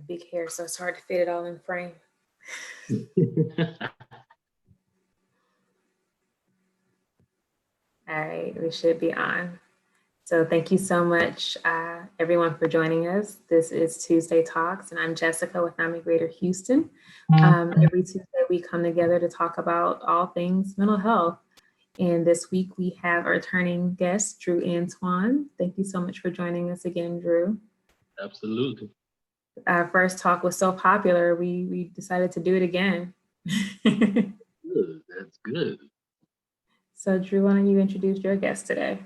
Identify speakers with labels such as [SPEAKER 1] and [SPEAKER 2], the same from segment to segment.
[SPEAKER 1] big hair, so it's hard to fit it all in frame. All right, we should be on. So thank you so much, everyone, for joining us. This is Tuesday Talks, and I'm Jessica with NAMI Greater Houston. Every Tuesday, we come together to talk about all things mental health. And this week, we have our returning guest, Dreux Antoine. Thank you so much for joining us again, Dreux.
[SPEAKER 2] Absolutely.
[SPEAKER 1] Our first talk was so popular, we decided to do it again.
[SPEAKER 2] Good. That's good.
[SPEAKER 1] So, Dreux, why don't you introduce your guest today?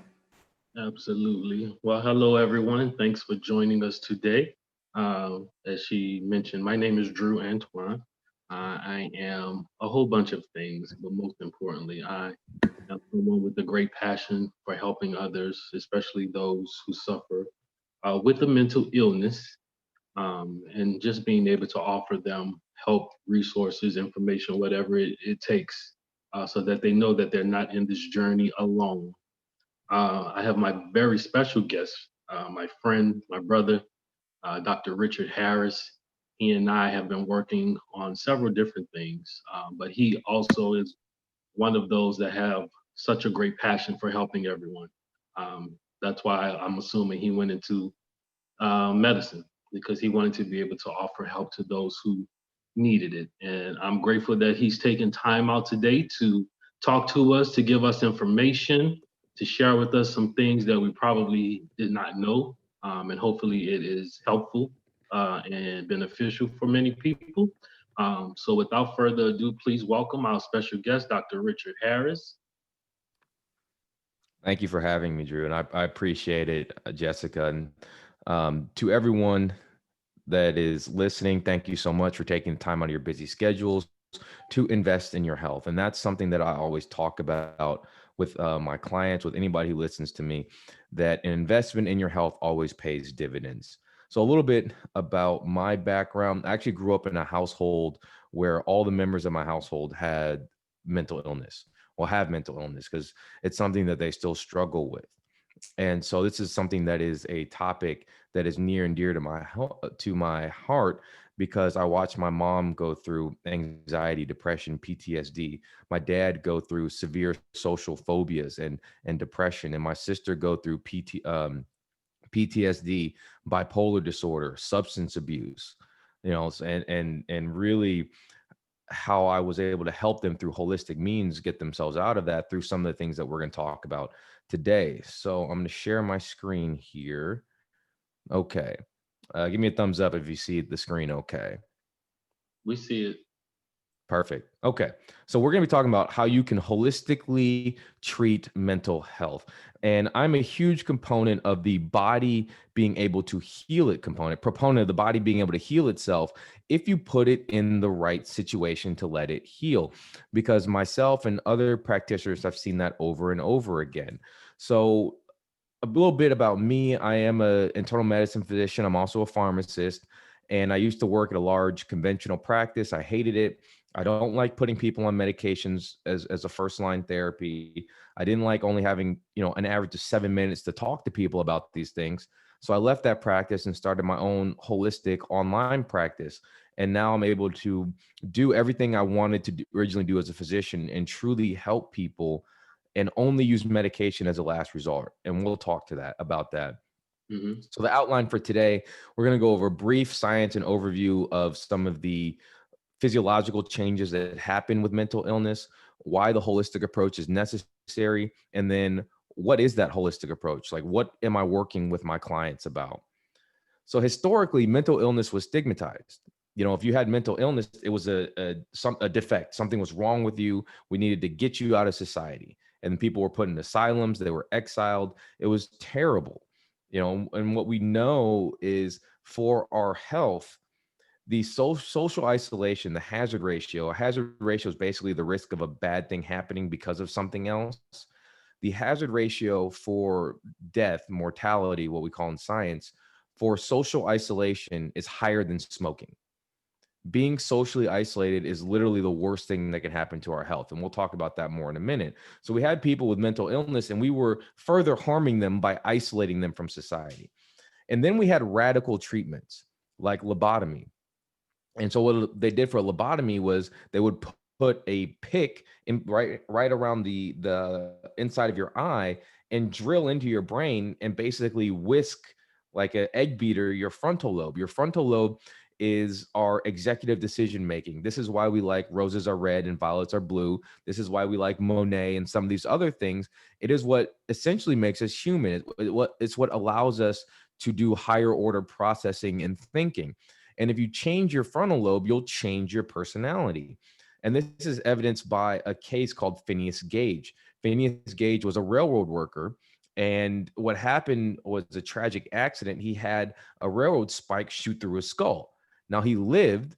[SPEAKER 2] Absolutely. Well, hello, everyone. Thanks for joining us today. As she mentioned, my name is Dreux Antoine. I am a whole bunch of things, but most importantly, I am someone with a great passion for helping others, especially those who suffer with a mental illness, and just being able to offer them help, resources, information, whatever it takes, so that they know that they're not in this journey alone. I have my very special guest, my friend, my brother, Dr. Richard Harris. He and I have been working on several different things, but he also is one of those that have such a great passion for helping everyone. That's why I'm assuming he went into medicine, because he wanted to be able to offer help to those who needed it. And I'm grateful that he's taken time out today to talk to us, to give us information, to share with us some things that we probably did not know. And hopefully it is helpful and beneficial for many people. So without further ado, please welcome our special guest, Dr. Richard Harris.
[SPEAKER 3] Thank you for having me, Dreux, and I appreciate it, Jessica. And to everyone that is listening, thank you so much for taking time out of your busy schedules to invest in your health. And that's something that I always talk about with my clients, with anybody who listens to me, that an investment in your health always pays dividends. So a little bit about my background. I actually grew up in a household where all the members of my household had mental illness, or have mental illness, because it's something that they still struggle with. And so this is something that is a topic that is near and dear to my heart, because I watched my mom go through anxiety, depression, PTSD. My dad go through severe social phobias and depression, and my sister go through PTSD, bipolar disorder, substance abuse. And really how I was able to help them through holistic means get themselves out of that through some of the things that we're going to talk about today. So I'm going to share my screen here. Okay. Give me a thumbs up if you see the screen. Okay.
[SPEAKER 2] We see it.
[SPEAKER 3] Perfect. Okay. So we're going to be talking about how you can holistically treat mental health. And I'm a huge component of the body being able to heal it proponent of the body being able to heal itself if you put it in the right situation to let it heal. Because myself and other practitioners have seen that over and over again. So a little bit about me. I am an internal medicine physician. I'm also a pharmacist, and I used to work at a large conventional practice. I hated it. I don't like putting people on medications as a first line therapy. I didn't like only having, an average of 7 minutes to talk to people about these things. So I left that practice and started my own holistic online practice. And now I'm able to do everything I wanted to originally do as a physician and truly help people, and only use medication as a last resort. And we'll talk about that.
[SPEAKER 2] Mm-hmm.
[SPEAKER 3] So the outline for today, we're going to go over a brief science and overview of some of the physiological changes that happen with mental illness, why the holistic approach is necessary, and then what is that holistic approach? Like, what am I working with my clients about? So historically, mental illness was stigmatized. If you had mental illness, it was a defect. Something was wrong with you. We needed to get you out of society. And people were put in asylums. They were exiled. It was terrible. And what we know is, for our health, the social isolation, the hazard ratio. A hazard ratio is basically the risk of a bad thing happening because of something else. The hazard ratio for death, mortality, what we call in science, for social isolation is higher than smoking. Being socially isolated is literally the worst thing that can happen to our health. And we'll talk about that more in a minute. So we had people with mental illness, and we were further harming them by isolating them from society. And then we had radical treatments. like lobotomy. And so what they did for a lobotomy was they would put a pick in right around the inside of your eye and drill into your brain and basically whisk like an egg beater your frontal lobe. Your frontal lobe is our executive decision making. This is why we like roses are red and violets are blue. This is why we like Monet and some of these other things. It is what essentially makes us human. It's what allows us to do higher order processing and thinking. And if you change your frontal lobe, you'll change your personality. And this is evidenced by a case called Phineas Gage. Phineas Gage was a railroad worker. And what happened was a tragic accident. He had a railroad spike shoot through his skull. Now he lived.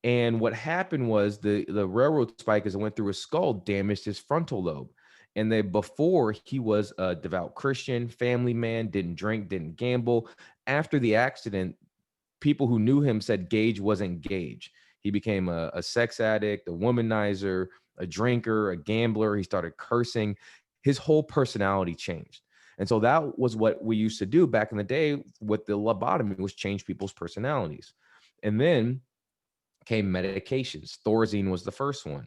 [SPEAKER 3] And what happened was the railroad spike, as it went through his skull, damaged his frontal lobe. And then before, he was a devout Christian, family man, didn't drink, didn't gamble. After the accident, people who knew him said Gage wasn't Gage. He became a sex addict, a womanizer, a drinker, a gambler. He started cursing. His whole personality changed. And so that was what we used to do back in the day with the lobotomy, was change people's personalities. And then came medications. Thorazine was the first one.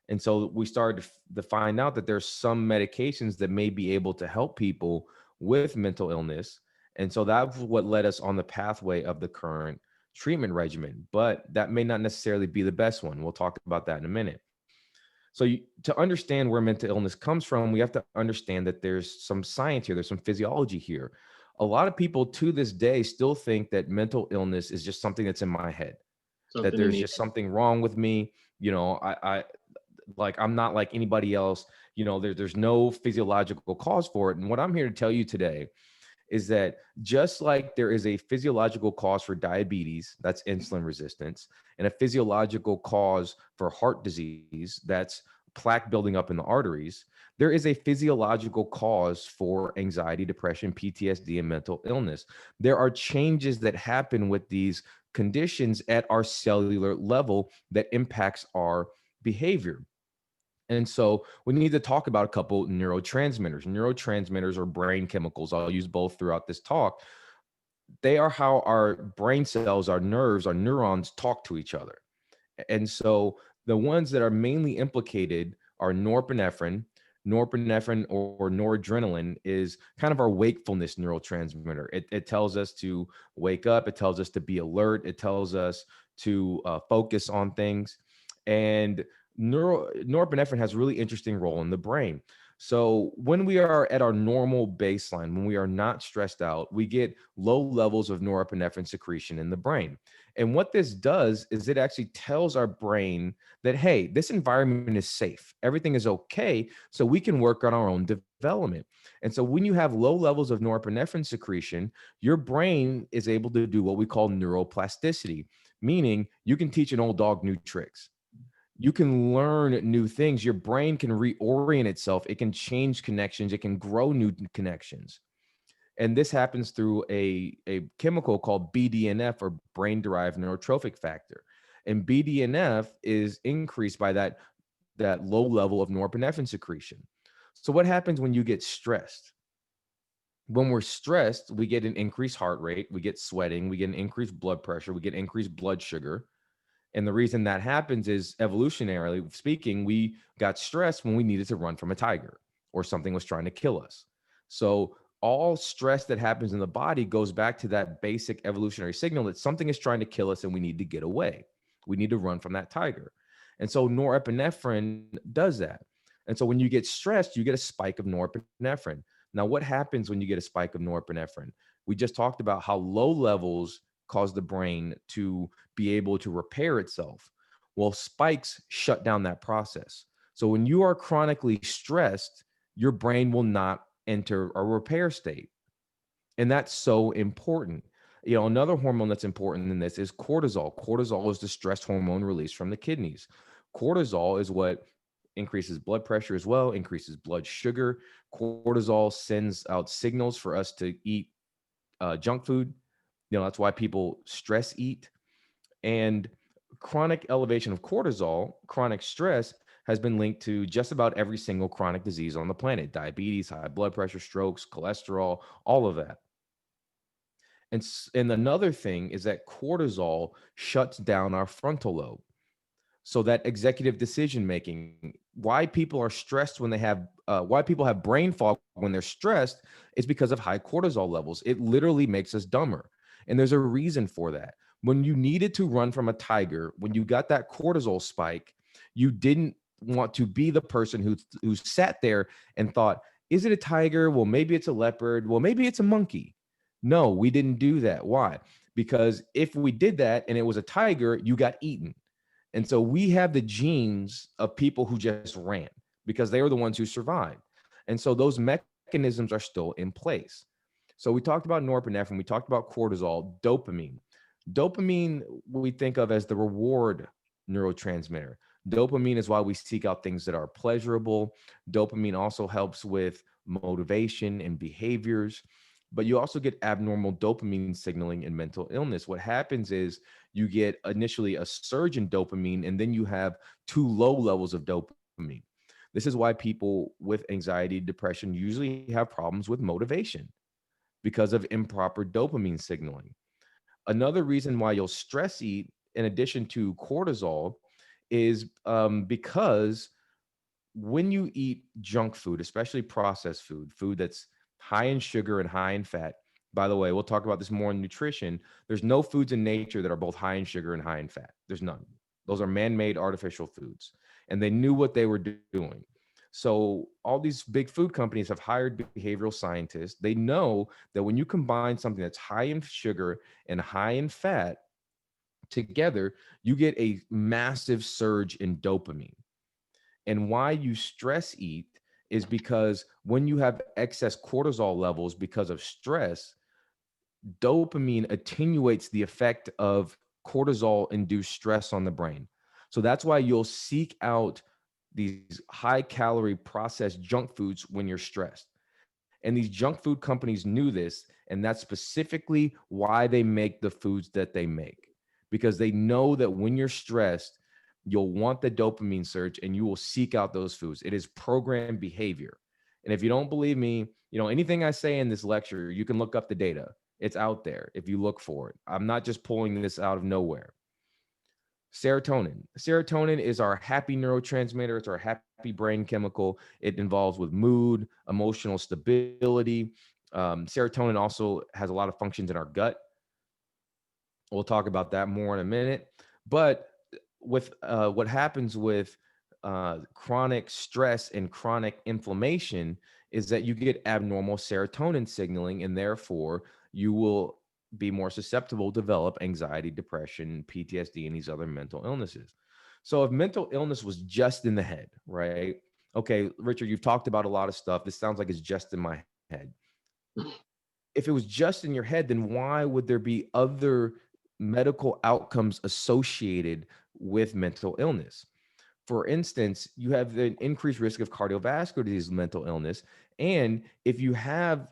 [SPEAKER 3] And so we started to find out that there's some medications that may be able to help people with mental illness. And so that's what led us on the pathway of the current treatment regimen. But that may not necessarily be the best one. We'll talk about that in a minute. So to understand where mental illness comes from, we have to understand that there's some science here, there's some physiology here. A lot of people to this day still think that mental illness is just something that's in my head, that there's just something wrong with me. I like, I'm not like anybody else. There's no physiological cause for it. And what I'm here to tell you today is that just like there is a physiological cause for diabetes, that's insulin resistance, and a physiological cause for heart disease, that's plaque building up in the arteries, there is a physiological cause for anxiety, depression, PTSD, and mental illness. There are changes that happen with these conditions at our cellular level that impacts our behavior. And so we need to talk about a couple neurotransmitters. Neurotransmitters are brain chemicals. I'll use both throughout this talk. They are how our brain cells, our nerves, our neurons talk to each other. And so the ones that are mainly implicated are norepinephrine. Norepinephrine or noradrenaline is kind of our wakefulness neurotransmitter. It tells us to wake up. It tells us to be alert. It tells us to focus on things. And norepinephrine has a really interesting role in the brain. So when we are at our normal baseline, when we are not stressed out, we get low levels of norepinephrine secretion in the brain. And what this does is it actually tells our brain that, hey, this environment is safe. Everything is okay. So we can work on our own development. And so when you have low levels of norepinephrine secretion, your brain is able to do what we call neuroplasticity, meaning you can teach an old dog new tricks. You can learn new things. Your brain can reorient itself. It can change connections. It can grow new connections. And this happens through a chemical called BDNF, or brain-derived neurotrophic factor. And BDNF is increased by that low level of norepinephrine secretion. So what happens when you get stressed? When we're stressed, we get an increased heart rate, we get sweating, we get an increased blood pressure, we get increased blood sugar. And the reason that happens is, evolutionarily speaking, we got stressed when we needed to run from a tiger or something was trying to kill us. So all stress that happens in the body goes back to that basic evolutionary signal that something is trying to kill us and we need to get away. We need to run from that tiger. And so norepinephrine does that. And so when you get stressed, you get a spike of norepinephrine. Now, what happens when you get a spike of norepinephrine? We just talked about how low levels cause the brain to be able to repair itself. Well, spikes shut down that process. So when you are chronically stressed, your brain will not enter a repair state. And that's so important. Another hormone that's important in this is cortisol. Cortisol is the stress hormone released from the kidneys. Cortisol is what increases blood pressure as well, increases blood sugar. Cortisol sends out signals for us to eat junk food. That's why people stress eat. And chronic elevation of cortisol, chronic stress, has been linked to just about every single chronic disease on the planet: diabetes, high blood pressure, strokes, cholesterol, all of that. And another thing is that cortisol shuts down our frontal lobe. So that executive decision making, why people are stressed when they have, why people have brain fog when they're stressed is because of high cortisol levels. It literally makes us dumber. And there's a reason for that. When you needed to run from a tiger, when you got that cortisol spike, you didn't want to be the person who sat there and thought, is it a tiger? Well, maybe it's a leopard. Well, maybe it's a monkey. No, we didn't do that. Why? Because if we did that and it was a tiger, you got eaten. And so we have the genes of people who just ran because they were the ones who survived. And so those mechanisms are still in place. So we talked about norepinephrine, we talked about cortisol, dopamine. Dopamine we think of as the reward neurotransmitter. Dopamine is why we seek out things that are pleasurable. Dopamine also helps with motivation and behaviors, but you also get abnormal dopamine signaling in mental illness. What happens is you get initially a surge in dopamine, and then you have too low levels of dopamine. This is why people with anxiety, depression usually have problems with motivation because of improper dopamine signaling. Another reason why you'll stress eat, in addition to cortisol, is because when you eat junk food, especially processed food, food that's high in sugar and high in fat. By the way, we'll talk about this more in nutrition. There's no foods in nature that are both high in sugar and high in fat. There's none. Those are man-made artificial foods. And they knew what they were doing. So all these big food companies have hired behavioral scientists. They know that when you combine something that's high in sugar and high in fat together, you get a massive surge in dopamine. And why you stress eat is because when you have excess cortisol levels because of stress, dopamine attenuates the effect of cortisol induced stress on the brain. So that's why you'll seek out these high calorie processed junk foods when you're stressed. And these junk food companies knew this, and that's specifically why they make the foods that they make, because they know that when you're stressed, you'll want the dopamine surge and you will seek out those foods. It is programmed behavior. And if you don't believe me, anything I say in this lecture, you can look up the data. It's out there if you look for it. I'm not just pulling this out of nowhere. Serotonin. Serotonin is our happy neurotransmitter. It's our happy brain chemical. It involves with mood, emotional stability. Serotonin also has a lot of functions in our gut. We'll talk about that more in a minute. But with what happens with chronic stress and chronic inflammation is that you get abnormal serotonin signaling, and therefore you will be more susceptible to develop anxiety, depression, PTSD, and these other mental illnesses. So if mental illness was just in the head, right? Okay, Richard, you've talked about a lot of stuff. This sounds like it's just in my head. If it was just in your head, then why would there be other medical outcomes associated with mental illness? For instance, you have the increased risk of cardiovascular disease, mental illness. And if you have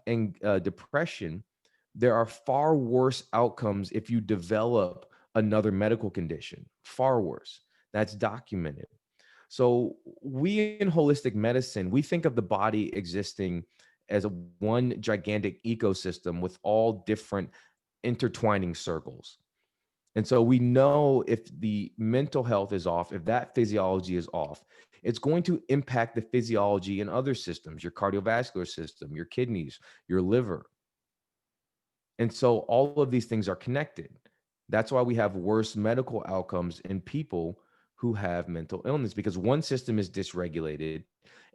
[SPEAKER 3] depression, there are far worse outcomes if you develop another medical condition, far worse. That's documented. So we in holistic medicine, we think of the body existing as one gigantic ecosystem with all different intertwining circles. And so we know if the mental health is off, if that physiology is off, it's going to impact the physiology in other systems, your cardiovascular system, your kidneys, your liver. And so all of these things are connected. That's why we have worse medical outcomes in people who have mental illness, because one system is dysregulated.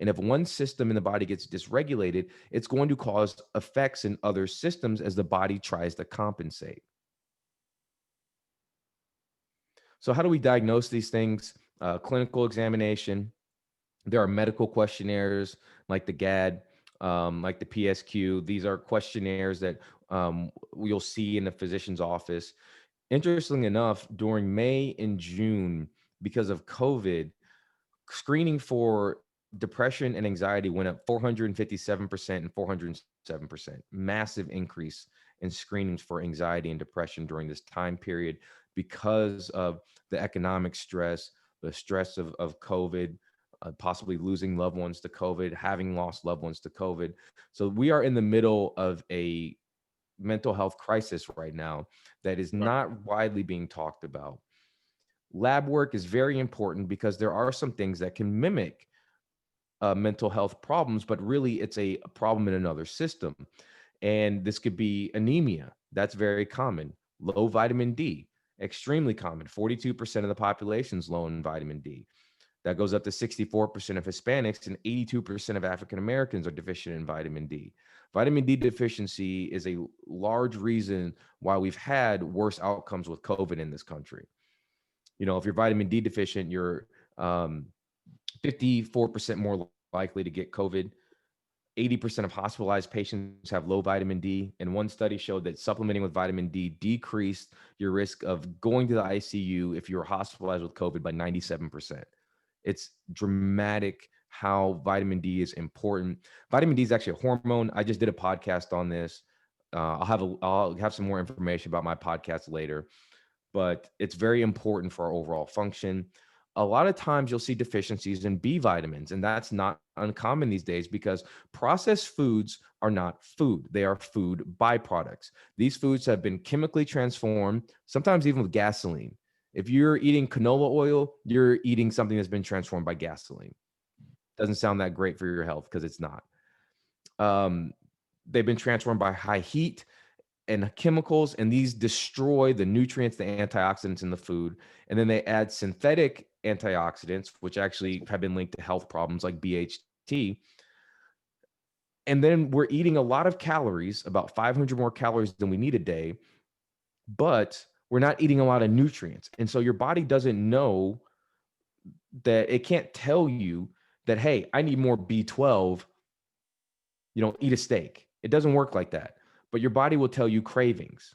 [SPEAKER 3] And if one system in the body gets dysregulated, it's going to cause effects in other systems as the body tries to compensate. So how do we diagnose these things? Clinical examination. There are medical questionnaires like the GAD, like the PSQ. These are questionnaires that you'll see in the physician's office. Interestingly enough, during May and June, because of COVID, screening for depression and anxiety went up 457% and 407%. Massive increase in screenings for anxiety and depression during this time period because of the economic stress, the stress of COVID, possibly losing loved ones to COVID, having lost loved ones to COVID. So we are in the middle of a mental health crisis right now that is not widely being talked about. Lab work is very important because there are some things that can mimic mental health problems, but really it's a problem in another system. And this could be anemia. That's very common. Low vitamin D, extremely common. 42% of the population is low in vitamin D. That goes up to 64% of Hispanics, and 82% of African Americans are deficient in vitamin D. Vitamin D deficiency is a large reason why we've had worse outcomes with COVID in this country. You know, if you're vitamin D deficient, you're 54% more likely to get COVID. 80% of hospitalized patients have low vitamin D. And one study showed that supplementing with vitamin D decreased your risk of going to the ICU if you were hospitalized with COVID by 97%. It's dramatic how vitamin D is important. Vitamin D is actually a hormone. I just did a podcast on this. I'll have some more information about my podcast later, but it's very important for our overall function. A lot of times you'll see deficiencies in B vitamins, and that's not uncommon these days because processed foods are not food. They are food byproducts. These foods have been chemically transformed, sometimes even with gasoline. If you're eating canola oil, you're eating something that's been transformed by gasoline. Doesn't sound that great for your health because it's not. They've been transformed by high heat and chemicals, and these destroy the nutrients, the antioxidants in the food. And then they add synthetic antioxidants, which actually have been linked to health problems like BHT. And then we're eating a lot of calories, about 500 more calories than we need a day, but we're not eating a lot of nutrients. And so your body doesn't know that, it can't tell you that, hey, I need more B12, eat a steak. It doesn't work like that. But your body will tell you cravings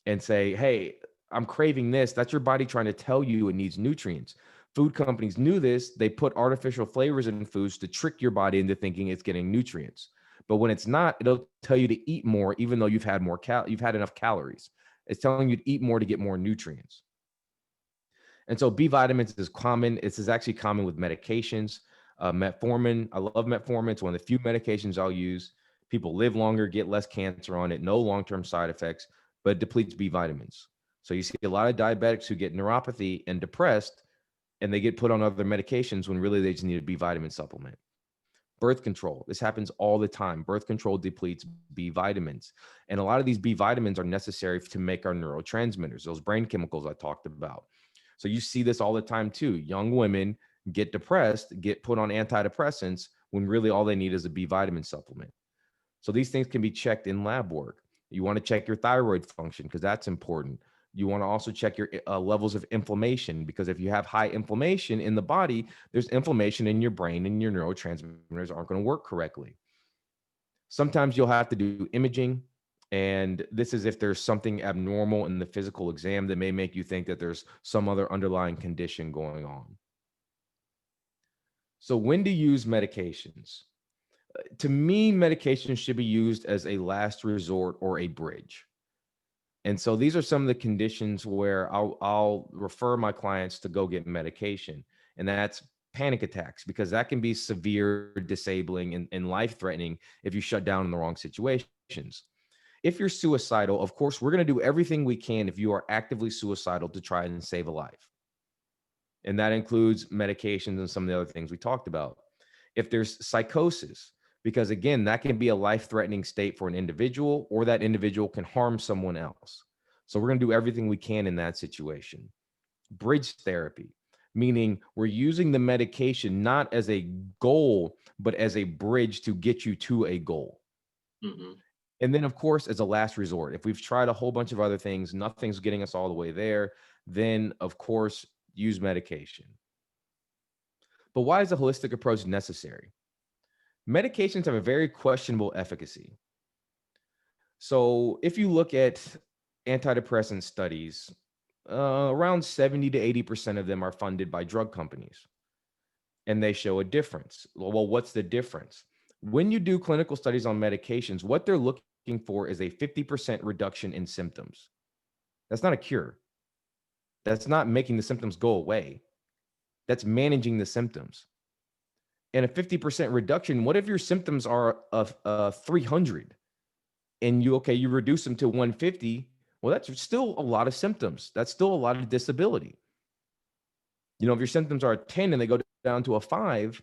[SPEAKER 3] and say, hey, I'm craving this. That's your body trying to tell you it needs nutrients. Food companies knew this. They put artificial flavors in foods to trick your body into thinking it's getting nutrients. But when it's not, it'll tell you to eat more, even though you've had enough calories. It's telling you to eat more to get more nutrients. And so B vitamins is common. This is actually common with medications. Metformin, I love metformin. It's one of the few medications I'll use. People live longer, get less cancer on it, no long-term side effects, but it depletes B vitamins. So you see a lot of diabetics who get neuropathy and depressed, and they get put on other medications when really they just need a B vitamin supplement. Birth control, this happens all the time. Birth control depletes B vitamins. And a lot of these B vitamins are necessary to make our neurotransmitters, those brain chemicals I talked about. So you see this all the time too. Young women get depressed, get put on antidepressants when really all they need is a B vitamin supplement. So these things can be checked in lab work. You want to check your thyroid function because that's important. You want to also check your levels of inflammation, because if you have high inflammation in the body, there's inflammation in your brain and your neurotransmitters aren't going to work correctly. Sometimes you'll have to do imaging, and this is if there's something abnormal in the physical exam that may make you think that there's some other underlying condition going on. So when to use medications? To me, medication should be used as a last resort or a bridge. And so these are some of the conditions where I'll refer my clients to go get medication. And that's panic attacks, because that can be severe, disabling, and life-threatening if you shut down in the wrong situations. If you're suicidal, of course, we're going to do everything we can if you are actively suicidal to try and save a life. And that includes medications and some of the other things we talked about. If there's psychosis, because again, that can be a life-threatening state for an individual, or that individual can harm someone else. So we're going to do everything we can in that situation. Bridge therapy, meaning we're using the medication not as a goal, but as a bridge to get you to a goal. Mm-hmm. And then, of course, as a last resort, if we've tried a whole bunch of other things, nothing's getting us all the way there, then, of course, use medication. But why is a holistic approach necessary? Medications have a very questionable efficacy. So if you look at antidepressant studies, around 70 to 80% of them are funded by drug companies, and they show a difference. Well, what's the difference? When you do clinical studies on medications, what they're looking for is a 50% reduction in symptoms. That's not a cure. That's not making the symptoms go away. That's managing the symptoms. And a 50% reduction, what if your symptoms are of 300? and you reduce them to 150. Well, that's still a lot of symptoms. That's still a lot of disability. If your symptoms are a 10 and they go down to a 5,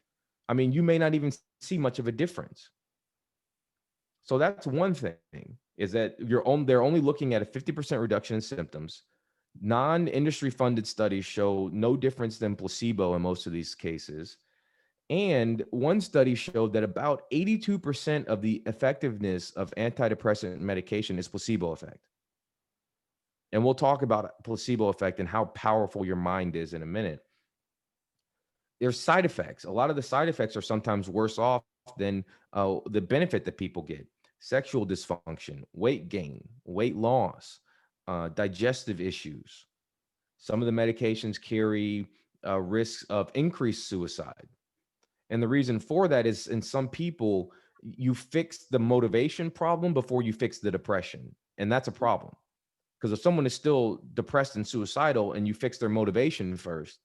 [SPEAKER 3] I mean, you may not even see much of a difference. So that's one thing, is that they're only looking at a 50% reduction in symptoms. Non-industry funded studies show no difference than placebo in most of these cases. And one study showed that about 82% of the effectiveness of antidepressant medication is placebo effect. And we'll talk about placebo effect and how powerful your mind is in a minute. There's side effects. A lot of the side effects are sometimes worse off than the benefit that people get. Sexual dysfunction, weight gain, weight loss, digestive issues. Some of the medications carry risks of increased suicide. And the reason for that is, in some people, you fix the motivation problem before you fix the depression. And that's a problem. Because if someone is still depressed and suicidal and you fix their motivation first,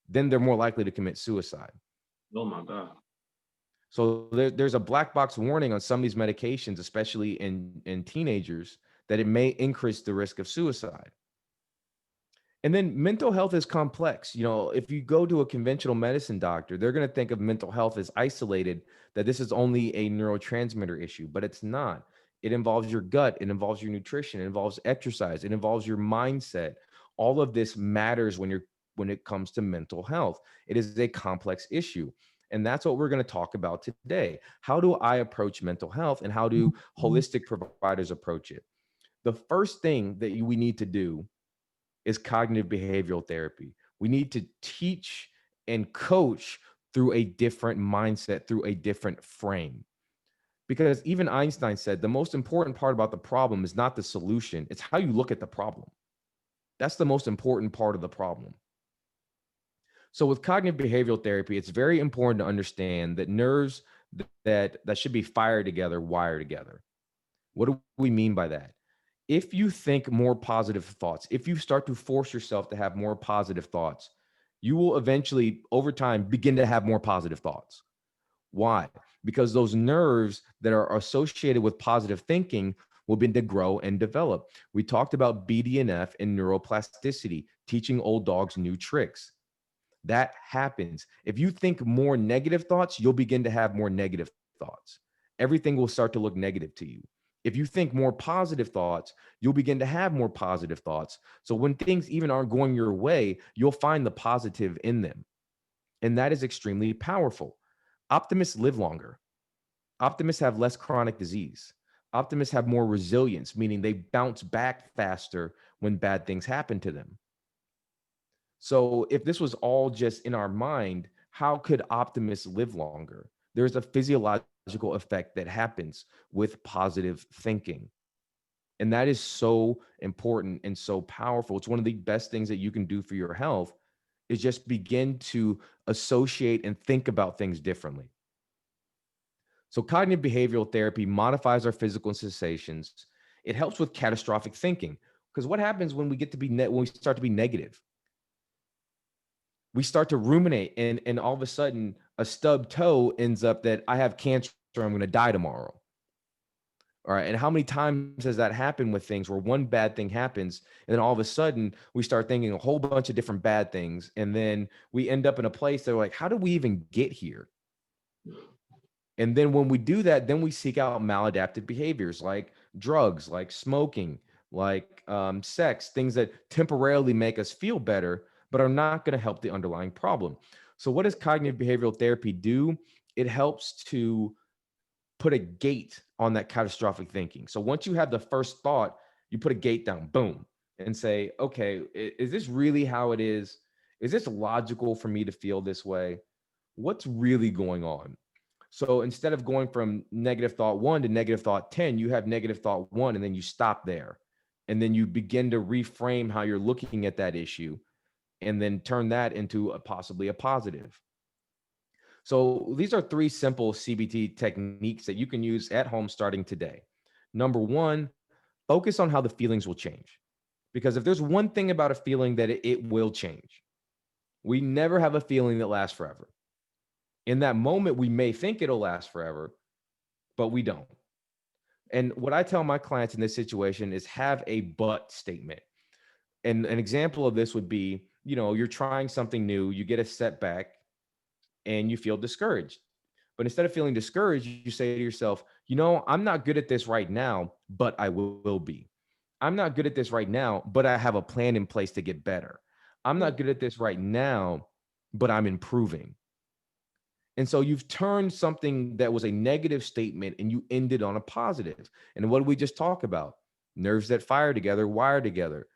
[SPEAKER 3] then they're more likely to commit suicide.
[SPEAKER 2] Oh my God.
[SPEAKER 3] So there's a black box warning on some of these medications, especially in teenagers, that it may increase the risk of suicide. And then mental health is complex. If you go to a conventional medicine doctor, they're going to think of mental health as isolated, that this is only a neurotransmitter issue, but it's not. It involves your gut, it involves your nutrition, it involves exercise, it involves your mindset. All of this matters when it comes to mental health. It is a complex issue. And that's what we're going to talk about today. How do I approach mental health, and how do holistic providers approach it? The first thing that we need to do is cognitive behavioral therapy. We need to teach and coach through a different mindset, through a different frame. Because even Einstein said the most important part about the problem is not the solution, it's how you look at the problem. That's the most important part of the problem. So with cognitive behavioral therapy, it's very important to understand that nerves that should be fired together wire together. What do we mean by that? If you think more positive thoughts, if you start to force yourself to have more positive thoughts, you will eventually, over time, begin to have more positive thoughts. Why? Because those nerves that are associated with positive thinking will begin to grow and develop. We talked about BDNF and neuroplasticity, teaching old dogs new tricks. That happens. If you think more negative thoughts, you'll begin to have more negative thoughts. Everything will start to look negative to you. If you think more positive thoughts, you'll begin to have more positive thoughts. So when things even aren't going your way, you'll find the positive in them. And that is extremely powerful. Optimists live longer. Optimists have less chronic disease. Optimists have more resilience, meaning they bounce back faster when bad things happen to them. So if this was all just in our mind, how could optimists live longer? There's a physiological effect that happens with positive thinking. And that is so important and so powerful. It's one of the best things that you can do for your health, is just begin to associate and think about things differently. So cognitive behavioral therapy modifies our physical sensations. It helps with catastrophic thinking. Because what happens when we get to be when we start to be negative? We start to ruminate, and all of a sudden a stubbed toe ends up that I have cancer, I'm going to die tomorrow. All right. And how many times has that happened with things where one bad thing happens, and then all of a sudden we start thinking a whole bunch of different bad things. And then we end up in a place that we're like, how did we even get here? And then when we do that, then we seek out maladaptive behaviors like drugs, like smoking, like sex, things that temporarily make us feel better, but are not going to help the underlying problem. So what does cognitive behavioral therapy do? It helps to put a gate on that catastrophic thinking. So once you have the first thought, you put a gate down, boom, and say, okay, is this really how it is? Is this logical for me to feel this way? What's really going on? So instead of going from negative thought 1 to negative thought 10, you have negative thought 1, and then you stop there. And then you begin to reframe how you're looking at that issue, and then turn that into possibly a positive. So these are 3 simple CBT techniques that you can use at home starting today. Number 1, focus on how the feelings will change. Because if there's one thing about a feeling, that it will change. We never have a feeling that lasts forever. In that moment, we may think it'll last forever, but we don't. And what I tell my clients in this situation is have a but statement. And an example of this would be, you're trying something new, you get a setback and you feel discouraged. But instead of feeling discouraged, you say to yourself, I'm not good at this right now, but I will be. I'm not good at this right now, but I have a plan in place to get better. I'm not good at this right now, but I'm improving. And so you've turned something that was a negative statement and you ended on a positive. And what did we just talk about? Nerves that fire together, wire together.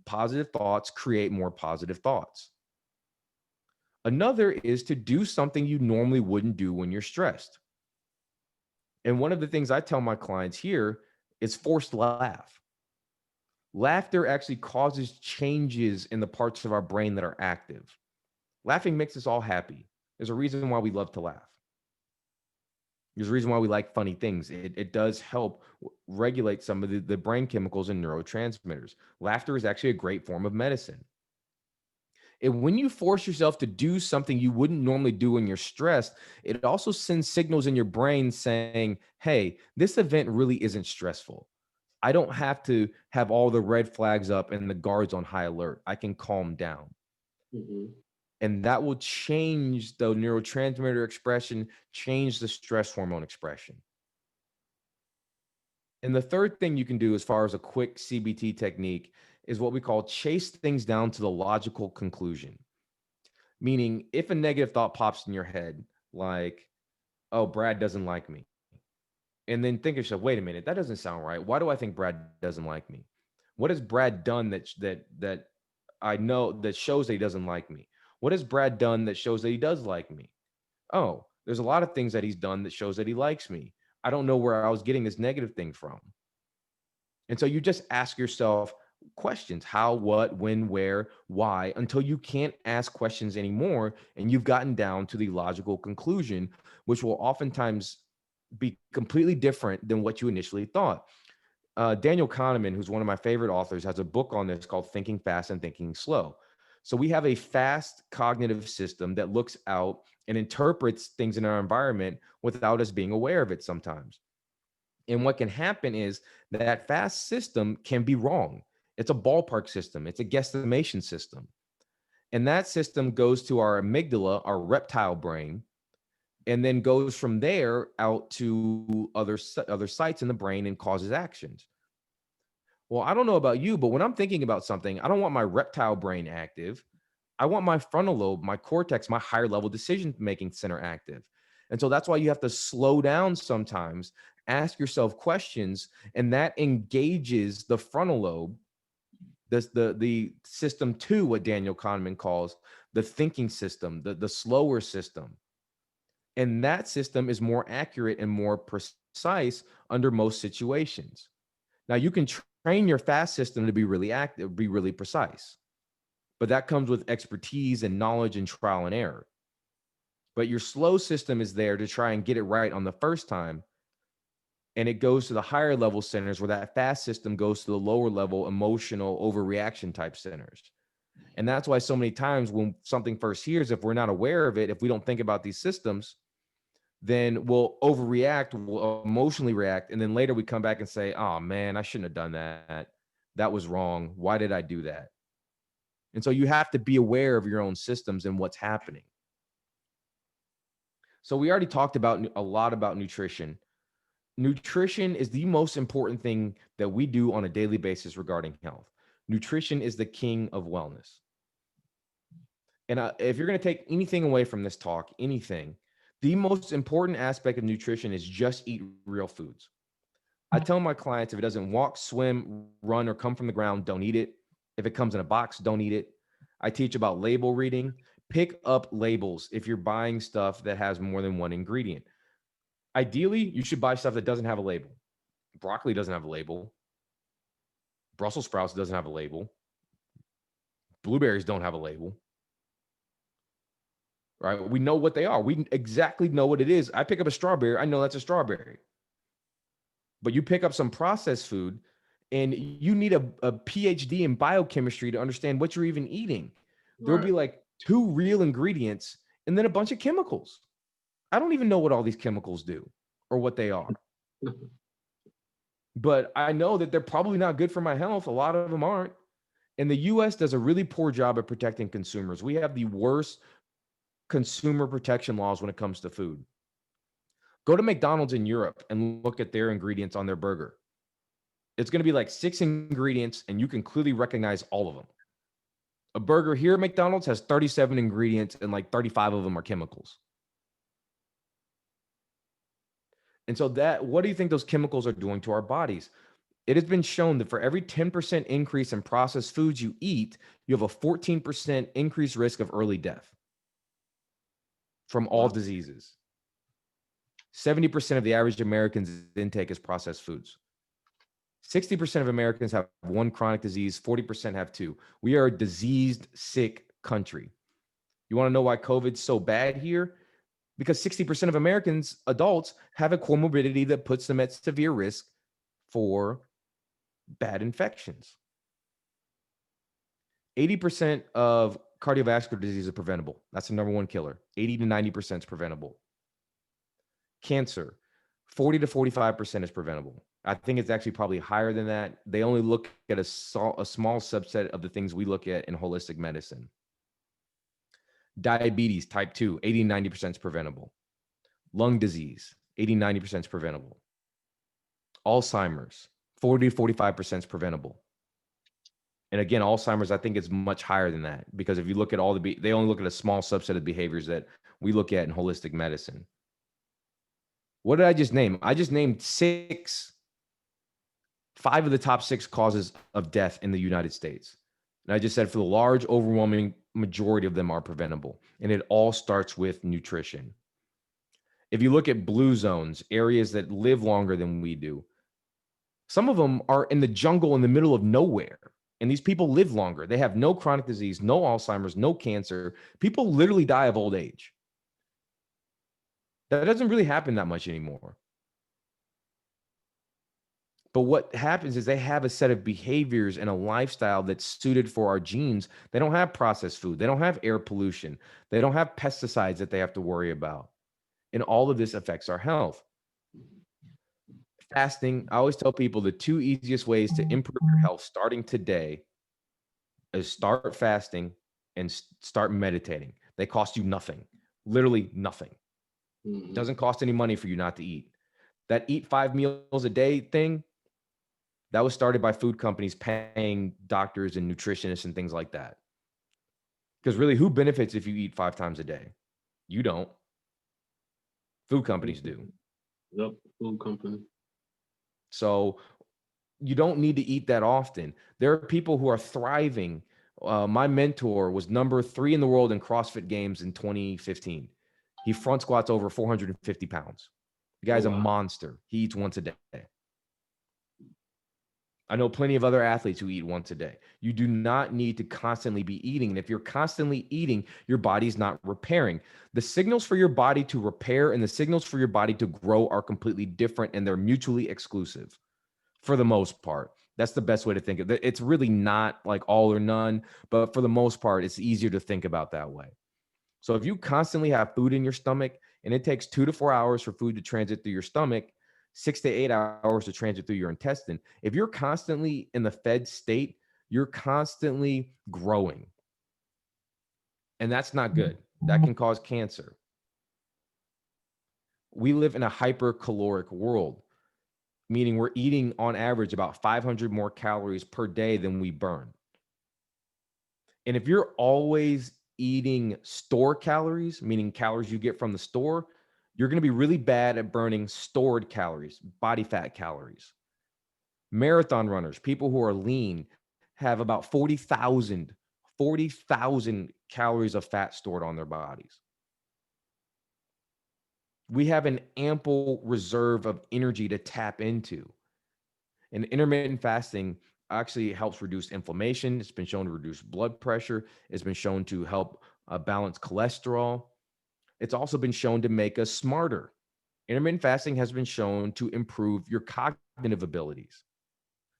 [SPEAKER 3] Positive thoughts create more positive thoughts. Another is to do something you normally wouldn't do when you're stressed. And one of the things I tell my clients here is forced laugh. Laughter actually causes changes in the parts of our brain that are active. Laughing makes us all happy. There's a reason why we love to laugh. There's a reason why we like funny things. It does help regulate some of the brain chemicals and neurotransmitters. Laughter is actually a great form of medicine. And when you force yourself to do something you wouldn't normally do when you're stressed, it also sends signals in your brain saying, hey, this event really isn't stressful. I don't have to have all the red flags up and the guards on high alert. I can calm down.
[SPEAKER 2] Mm-hmm.
[SPEAKER 3] And that will change the neurotransmitter expression, change the stress hormone expression. And the third thing you can do as far as a quick CBT technique is what we call chase things down to the logical conclusion. Meaning, if a negative thought pops in your head, like, oh, Brad doesn't like me. And then think of yourself, wait a minute, that doesn't sound right. Why do I think Brad doesn't like me? What has Brad done that I know that shows that he doesn't like me? What has Brad done that shows that he does like me? Oh, there's a lot of things that he's done that shows that he likes me. I don't know where I was getting this negative thing from. And so you just ask yourself questions: how, what, when, where, why, until you can't ask questions anymore. And you've gotten down to the logical conclusion, which will oftentimes be completely different than what you initially thought. Daniel Kahneman, who's one of my favorite authors, has a book on this called Thinking Fast and Thinking Slow. So we have a fast cognitive system that looks out and interprets things in our environment without us being aware of it sometimes. And what can happen is that fast system can be wrong. It's a ballpark system. It's a guesstimation system. And that system goes to our amygdala, our reptile brain, and then goes from there out to other sites in the brain and causes actions. Well, I don't know about you, but when I'm thinking about something, I don't want my reptile brain active. I want my frontal lobe, my cortex, my higher level decision-making center active. And so that's why you have to slow down sometimes, ask yourself questions, and that engages the frontal lobe, the system two, what Daniel Kahneman calls the thinking system, the slower system. And that system is more accurate and more precise under most situations. Now, you can train your fast system to be really active, be really precise, but that comes with expertise and knowledge and trial and error. But your slow system is there to try and get it right on the first time. And it goes to the higher level centers, where that fast system goes to the lower level emotional overreaction type centers. And that's why so many times when something first hears, if we're not aware of it, if we don't think about these systems, then we'll overreact, we'll emotionally react. And then later we come back and say, oh man, I shouldn't have done that. That was wrong. Why did I do that? And so you have to be aware of your own systems and what's happening. So we already talked about a lot about nutrition. Nutrition is the most important thing that we do on a daily basis regarding health. Nutrition is the king of wellness. And if you're going to take anything away from this talk, anything, the most important aspect of nutrition is just eat real foods. I tell my clients, if it doesn't walk, swim, run, or come from the ground, don't eat it. If it comes in a box, don't eat it. I teach about label reading. Pick up labels if you're buying stuff that has more than one ingredient. Ideally, you should buy stuff that doesn't have a label. Broccoli doesn't have a label. Brussels sprouts doesn't have a label. Blueberries don't have a label. Right? We know what they are. We exactly know what it is. I pick up a strawberry. I know that's a strawberry. But you pick up some processed food and you need a PhD in biochemistry to understand what you're even eating. There'll be like 2 real ingredients and then a bunch of chemicals. I don't even know what all these chemicals do or what they are. but I know that they're probably not good for my health. A lot of them aren't. And the US does a really poor job at protecting consumers. We have the worst consumer protection laws when it comes to food. Go to McDonald's in Europe and look at their ingredients on their burger. It's going to be like 6 ingredients, and you can clearly recognize all of them. A burger here at McDonald's has 37 ingredients, and like 35 of them are chemicals. And so what do you think those chemicals are doing to our bodies? It has been shown that for every 10% increase in processed foods you eat, you have a 14% increased risk of early death from all diseases. 70% of the average American's intake is processed foods. 60% of Americans have one chronic disease, 40% have two. We are a diseased, sick country. You want to know why COVID's so bad here? Because 60% of Americans, adults, have a comorbidity that puts them at severe risk for bad infections. 80% of cardiovascular disease is preventable. That's the number one killer. 80 to 90% is preventable. Cancer, 40 to 45% is preventable. I think it's actually probably higher than that. They only look at a small subset of the things we look at in holistic medicine. Diabetes, type 2, 80 to 90% is preventable. Lung disease, 80 to 90% is preventable. Alzheimer's, 40 to 45% is preventable. And again, Alzheimer's, I think it's much higher than that, because if you look at they only look at a small subset of behaviors that we look at in holistic medicine. What did I just name? I just named 5 of the top 6 causes of death in the United States. And I just said for the large, overwhelming majority of them are preventable. And it all starts with nutrition. If you look at blue zones, areas that live longer than we do, some of them are in the jungle in the middle of nowhere. And these people live longer. They have no chronic disease, no Alzheimer's, no cancer. People literally die of old age. That doesn't really happen that much anymore. But what happens is they have a set of behaviors and a lifestyle that's suited for our genes. They don't have processed food. They don't have air pollution. They don't have pesticides that they have to worry about. And all of this affects our health. Fasting, I always tell people the 2 easiest ways to improve your health starting today is start fasting and start meditating. They cost you nothing, literally nothing. It doesn't cost any money for you not to eat. That eat 5 meals a day thing, that was started by food companies paying doctors and nutritionists and things like that. Because really, who benefits if you eat 5 times a day? You don't. Food companies do.
[SPEAKER 2] Yep, food company.
[SPEAKER 3] So you don't need to eat that often. There are people who are thriving. My mentor was number 3 in the world in CrossFit Games in 2015. He front squats over 450 pounds. The guy's a monster. He eats once a day. I know plenty of other athletes who eat once a day. You do not need to constantly be eating. And if you're constantly eating, your body's not repairing. The signals for your body to repair and the signals for your body to grow are completely different, and they're mutually exclusive for the most part. That's the best way to think of it. It's really not like all or none, but for the most part, it's easier to think about that way. So if you constantly have food in your stomach and it takes 2 to 4 hours for food to transit through your stomach, 6 to 8 hours to transit through your intestine. If you're constantly in the fed state, you're constantly growing. And that's not good. That can cause cancer. We live in a hypercaloric world, meaning we're eating on average about 500 more calories per day than we burn. And if you're always eating store calories, meaning calories you get from the store, you're going to be really bad at burning stored calories, body fat calories. Marathon runners, people who are lean, have about 40,000 calories of fat stored on their bodies. We have an ample reserve of energy to tap into. And intermittent fasting actually helps reduce inflammation. It's been shown to reduce blood pressure. It's been shown to help balance cholesterol. It's also been shown to make us smarter. Intermittent fasting has been shown to improve your cognitive abilities.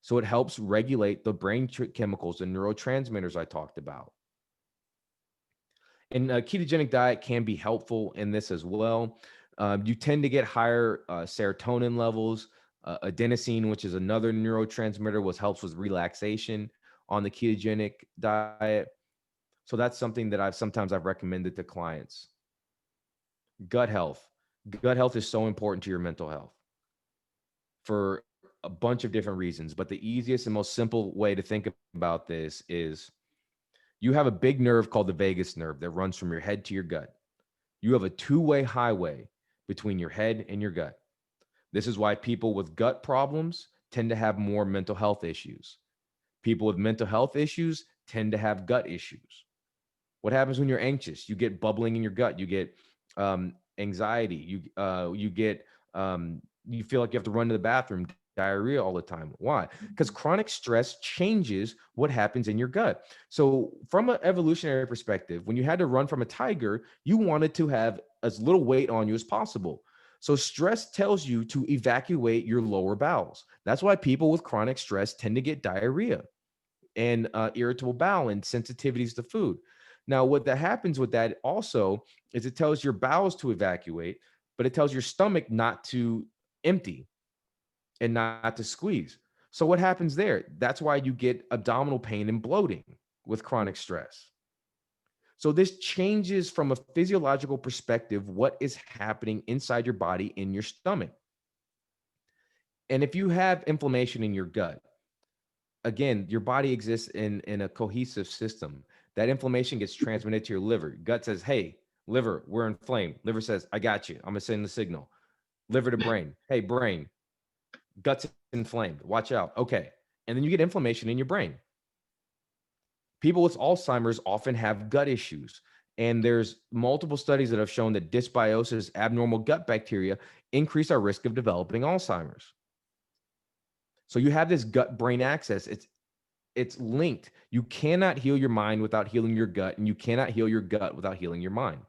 [SPEAKER 3] So it helps regulate the brain chemicals and neurotransmitters I talked about. And a ketogenic diet can be helpful in this as well. You tend to get higher serotonin levels. Adenosine, which is another neurotransmitter, which helps with relaxation on the ketogenic diet. So that's something that I've recommended to clients. Gut health. Gut health is so important to your mental health for a bunch of different reasons. But the easiest and most simple way to think about this is you have a big nerve called the vagus nerve that runs from your head to your gut. You have a two-way highway between your head and your gut. This is why people with gut problems tend to have more mental health issues. People with mental health issues tend to have gut issues. What happens when you're anxious? You get bubbling in your gut. You get anxiety. You feel like you have to run to the bathroom, diarrhea all the time. Why? Because chronic stress changes what happens in your gut. So from an evolutionary perspective, when you had to run from a tiger, you wanted to have as little weight on you as possible. So stress tells you to evacuate your lower bowels. That's why people with chronic stress tend to get diarrhea and irritable bowel and sensitivities to food. Now, what that happens with that also is it tells your bowels to evacuate, but it tells your stomach not to empty and not to squeeze. So what happens there? That's why you get abdominal pain and bloating with chronic stress. So this changes from a physiological perspective what is happening inside your body in your stomach. And if you have inflammation in your gut, again, your body exists in a cohesive system. That inflammation gets transmitted to your liver. Gut says, hey, liver, we're inflamed. Liver says, I got you. I'm going to send the signal. Liver to brain. Hey, brain, gut's inflamed. Watch out. Okay. And then you get inflammation in your brain. People with Alzheimer's often have gut issues. And there's multiple studies that have shown that dysbiosis, abnormal gut bacteria, increase our risk of developing Alzheimer's. So you have this gut-brain axis. It's linked. You cannot heal your mind without healing your gut, and you cannot heal your gut without healing your mind.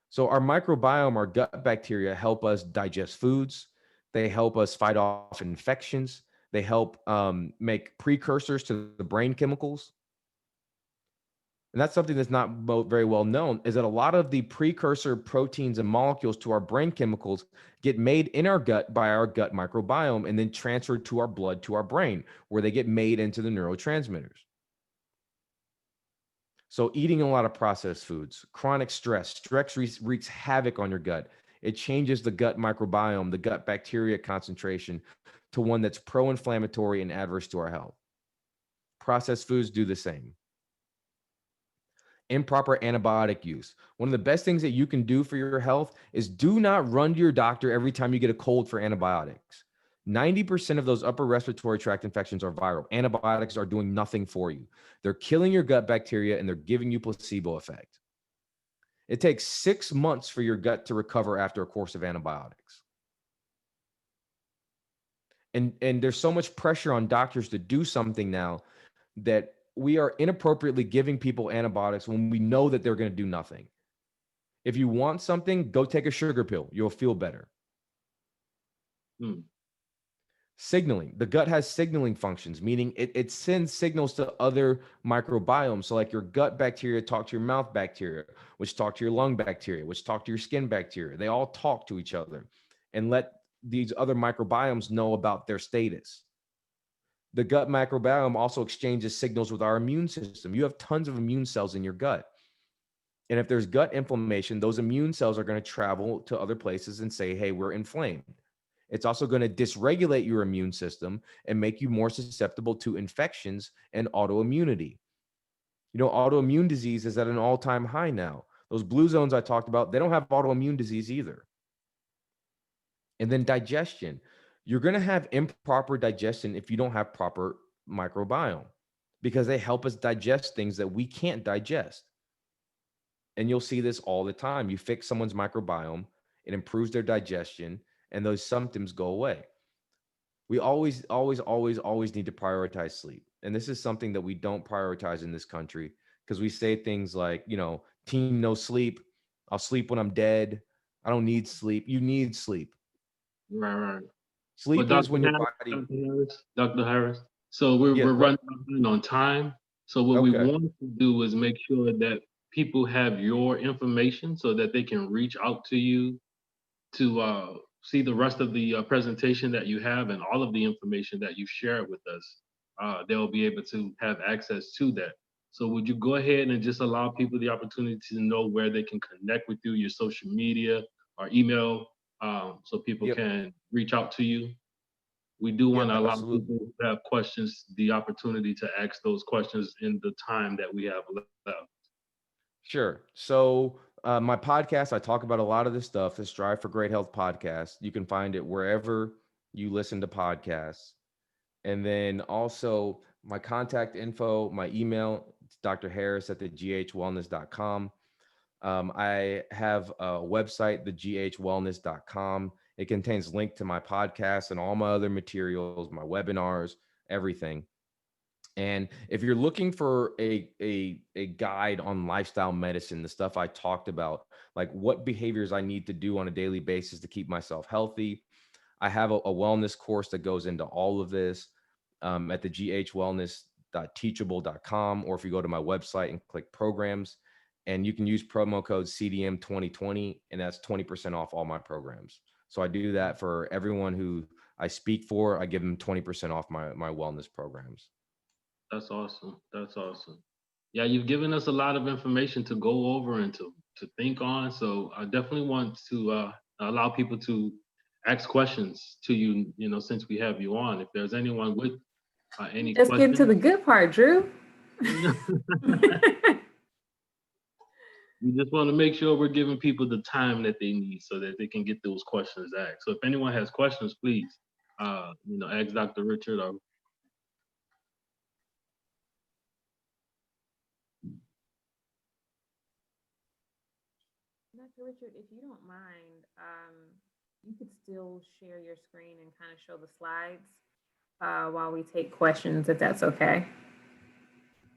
[SPEAKER 3] So our microbiome, our gut bacteria, help us digest foods. They help us fight off infections. They help make precursors to the brain chemicals. And that's something that's not very well known, is that a lot of the precursor proteins and molecules to our brain chemicals get made in our gut by our gut microbiome and then transferred to our blood, to our brain, where they get made into the neurotransmitters. So eating a lot of processed foods, chronic stress wreaks havoc on your gut. It changes the gut microbiome, the gut bacteria concentration, to one that's pro-inflammatory and adverse to our health. Processed foods do the same. Improper antibiotic use. One of the best things that you can do for your health is do not run to your doctor every time you get a cold for antibiotics. 90% of those upper respiratory tract infections are viral. Antibiotics are doing nothing for you. They're killing your gut bacteria and they're giving you placebo effect. It takes 6 months for your gut to recover after a course of antibiotics. And there's so much pressure on doctors to do something now that we are inappropriately giving people antibiotics when we know that they're going to do nothing. If you want something, go take a sugar pill. You'll feel better. Signaling. The gut has signaling functions, meaning it sends signals to other microbiomes. So like your gut bacteria talk to your mouth bacteria, which talk to your lung bacteria, which talk to your skin bacteria. They all talk to each other and let these other microbiomes know about their status. The gut microbiome also exchanges signals with our immune system. You have tons of immune cells in your gut. And if there's gut inflammation, those immune cells are going to travel to other places and say, hey, we're inflamed. It's also going to dysregulate your immune system and make you more susceptible to infections and autoimmunity. You know, autoimmune disease is at an all-time high now. Those blue zones I talked about, they don't have autoimmune disease either. And then digestion. You're going to have improper digestion if you don't have proper microbiome, because they help us digest things that we can't digest. And you'll see this all the time. You fix someone's microbiome, it improves their digestion, and those symptoms go away. We always need to prioritize sleep. And this is something that we don't prioritize in this country, because we say things like, you know, team no sleep. I'll sleep when I'm dead. I don't need sleep. You need sleep.
[SPEAKER 2] Right.
[SPEAKER 3] Sleep
[SPEAKER 2] But
[SPEAKER 3] is when your body.
[SPEAKER 2] Dr. Harris. So we're running behind on time. So what we want to do is make sure that people have your information so that they can reach out to you to see the rest of the presentation that you have and all of the information that you shared with us, they'll be able to have access to that. So would you go ahead and just allow people the opportunity to know where they can connect with you, your social media or email, so people
[SPEAKER 3] Yep.
[SPEAKER 2] can reach out to you? We do want
[SPEAKER 3] Yep.
[SPEAKER 2] to allow
[SPEAKER 3] Absolutely.
[SPEAKER 2] people who have questions the opportunity to ask those questions in the time that we have left.
[SPEAKER 3] Sure. So my podcast, I talk about a lot of this stuff. The Strive for Great Health podcast. You can find it wherever you listen to podcasts. And then also my contact info, my email, it's Dr. Harris at the ghwellness.com. I have a website, the ghwellness.com. It contains link to my podcast and all my other materials, my webinars, everything. And if you're looking for a guide on lifestyle medicine, the stuff I talked about, like what behaviors I need to do on a daily basis to keep myself healthy, I have a wellness course that goes into all of this at the ghwellness.teachable.com, or if you go to my website and click programs, and you can use promo code CDM 2020, and that's 20% off all my programs. So I do that for everyone who I speak for. I give them 20% off my wellness programs.
[SPEAKER 2] That's awesome. That's awesome. Yeah, you've given us a lot of information to go over and to think on. So I definitely want to allow people to ask questions to you. You know, since we have you on, if there's anyone with any
[SPEAKER 1] Just get to
[SPEAKER 2] questions,
[SPEAKER 1] the good part, Dreux.
[SPEAKER 2] we just want to make sure we're giving people the time that they need so that they can get those questions asked. So if anyone has questions, please, ask Dr. Richard or
[SPEAKER 1] Dr. Richard, if you don't mind, you could still share your screen and kind of show the slides while we take questions, if that's okay.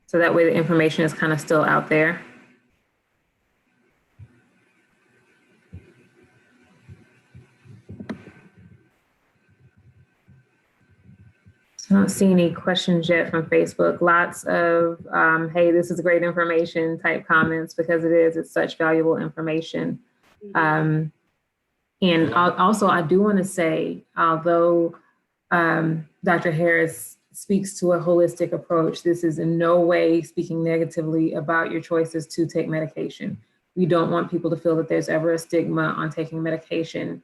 [SPEAKER 1] So that way the information is kind of still out there. So I don't see any questions yet from Facebook. Lots of, hey, this is great information type comments, because it's such valuable information. And also, I do want to say, although Dr. Harris speaks to a holistic approach, this is in no way speaking negatively about your choices to take medication. We don't want people to feel that there's ever a stigma on taking medication.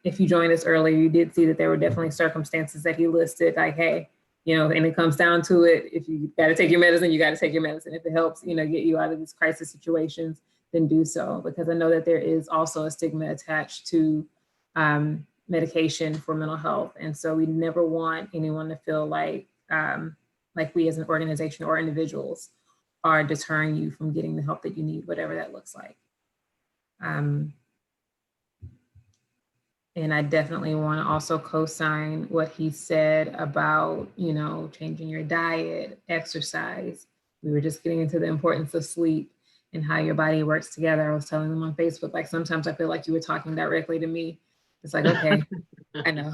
[SPEAKER 1] If you joined us earlier, you did see that there were definitely circumstances that he listed, like, hey, and it comes down to it. If you got to take your medicine, you got to take your medicine. If it helps, get you out of these crisis situations, then do so. Because I know that there is also a stigma attached to medication for mental health. And so we never want anyone to feel like we as an organization or individuals are deterring you from getting the help that you need, whatever that looks like. And I definitely want to also co-sign what he said about, changing your diet, exercise. We were just getting into the importance of sleep and how your body works together. I was telling them on Facebook, like, sometimes I feel like you were talking directly to me. It's like, okay, I know.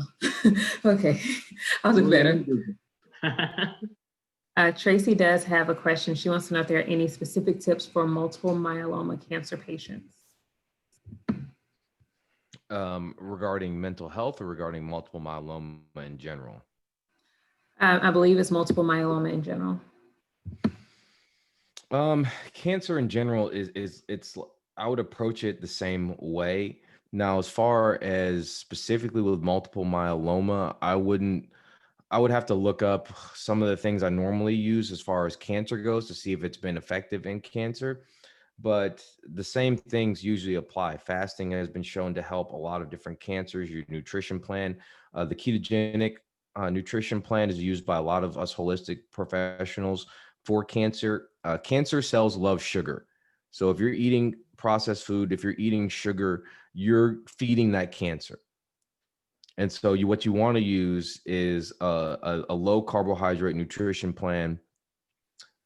[SPEAKER 1] Okay, I'll do better. Tracy does have a question. She wants to know if there are any specific tips for multiple myeloma cancer patients.
[SPEAKER 3] Regarding mental health or regarding multiple myeloma in general?
[SPEAKER 1] I believe it's multiple myeloma in general.
[SPEAKER 3] Cancer in general it's I would approach it the same way. Now, as far as specifically with multiple myeloma, I would have to look up some of the things I normally use as far as cancer goes to see if it's been effective in cancer. But the same things usually apply. Fasting has been shown to help a lot of different cancers. Your nutrition plan, the ketogenic nutrition plan is used by a lot of us holistic professionals for cancer. Cancer cells love sugar. So if you're eating processed food, if you're eating sugar, you're feeding that cancer. And so what you want to use is a low carbohydrate nutrition plan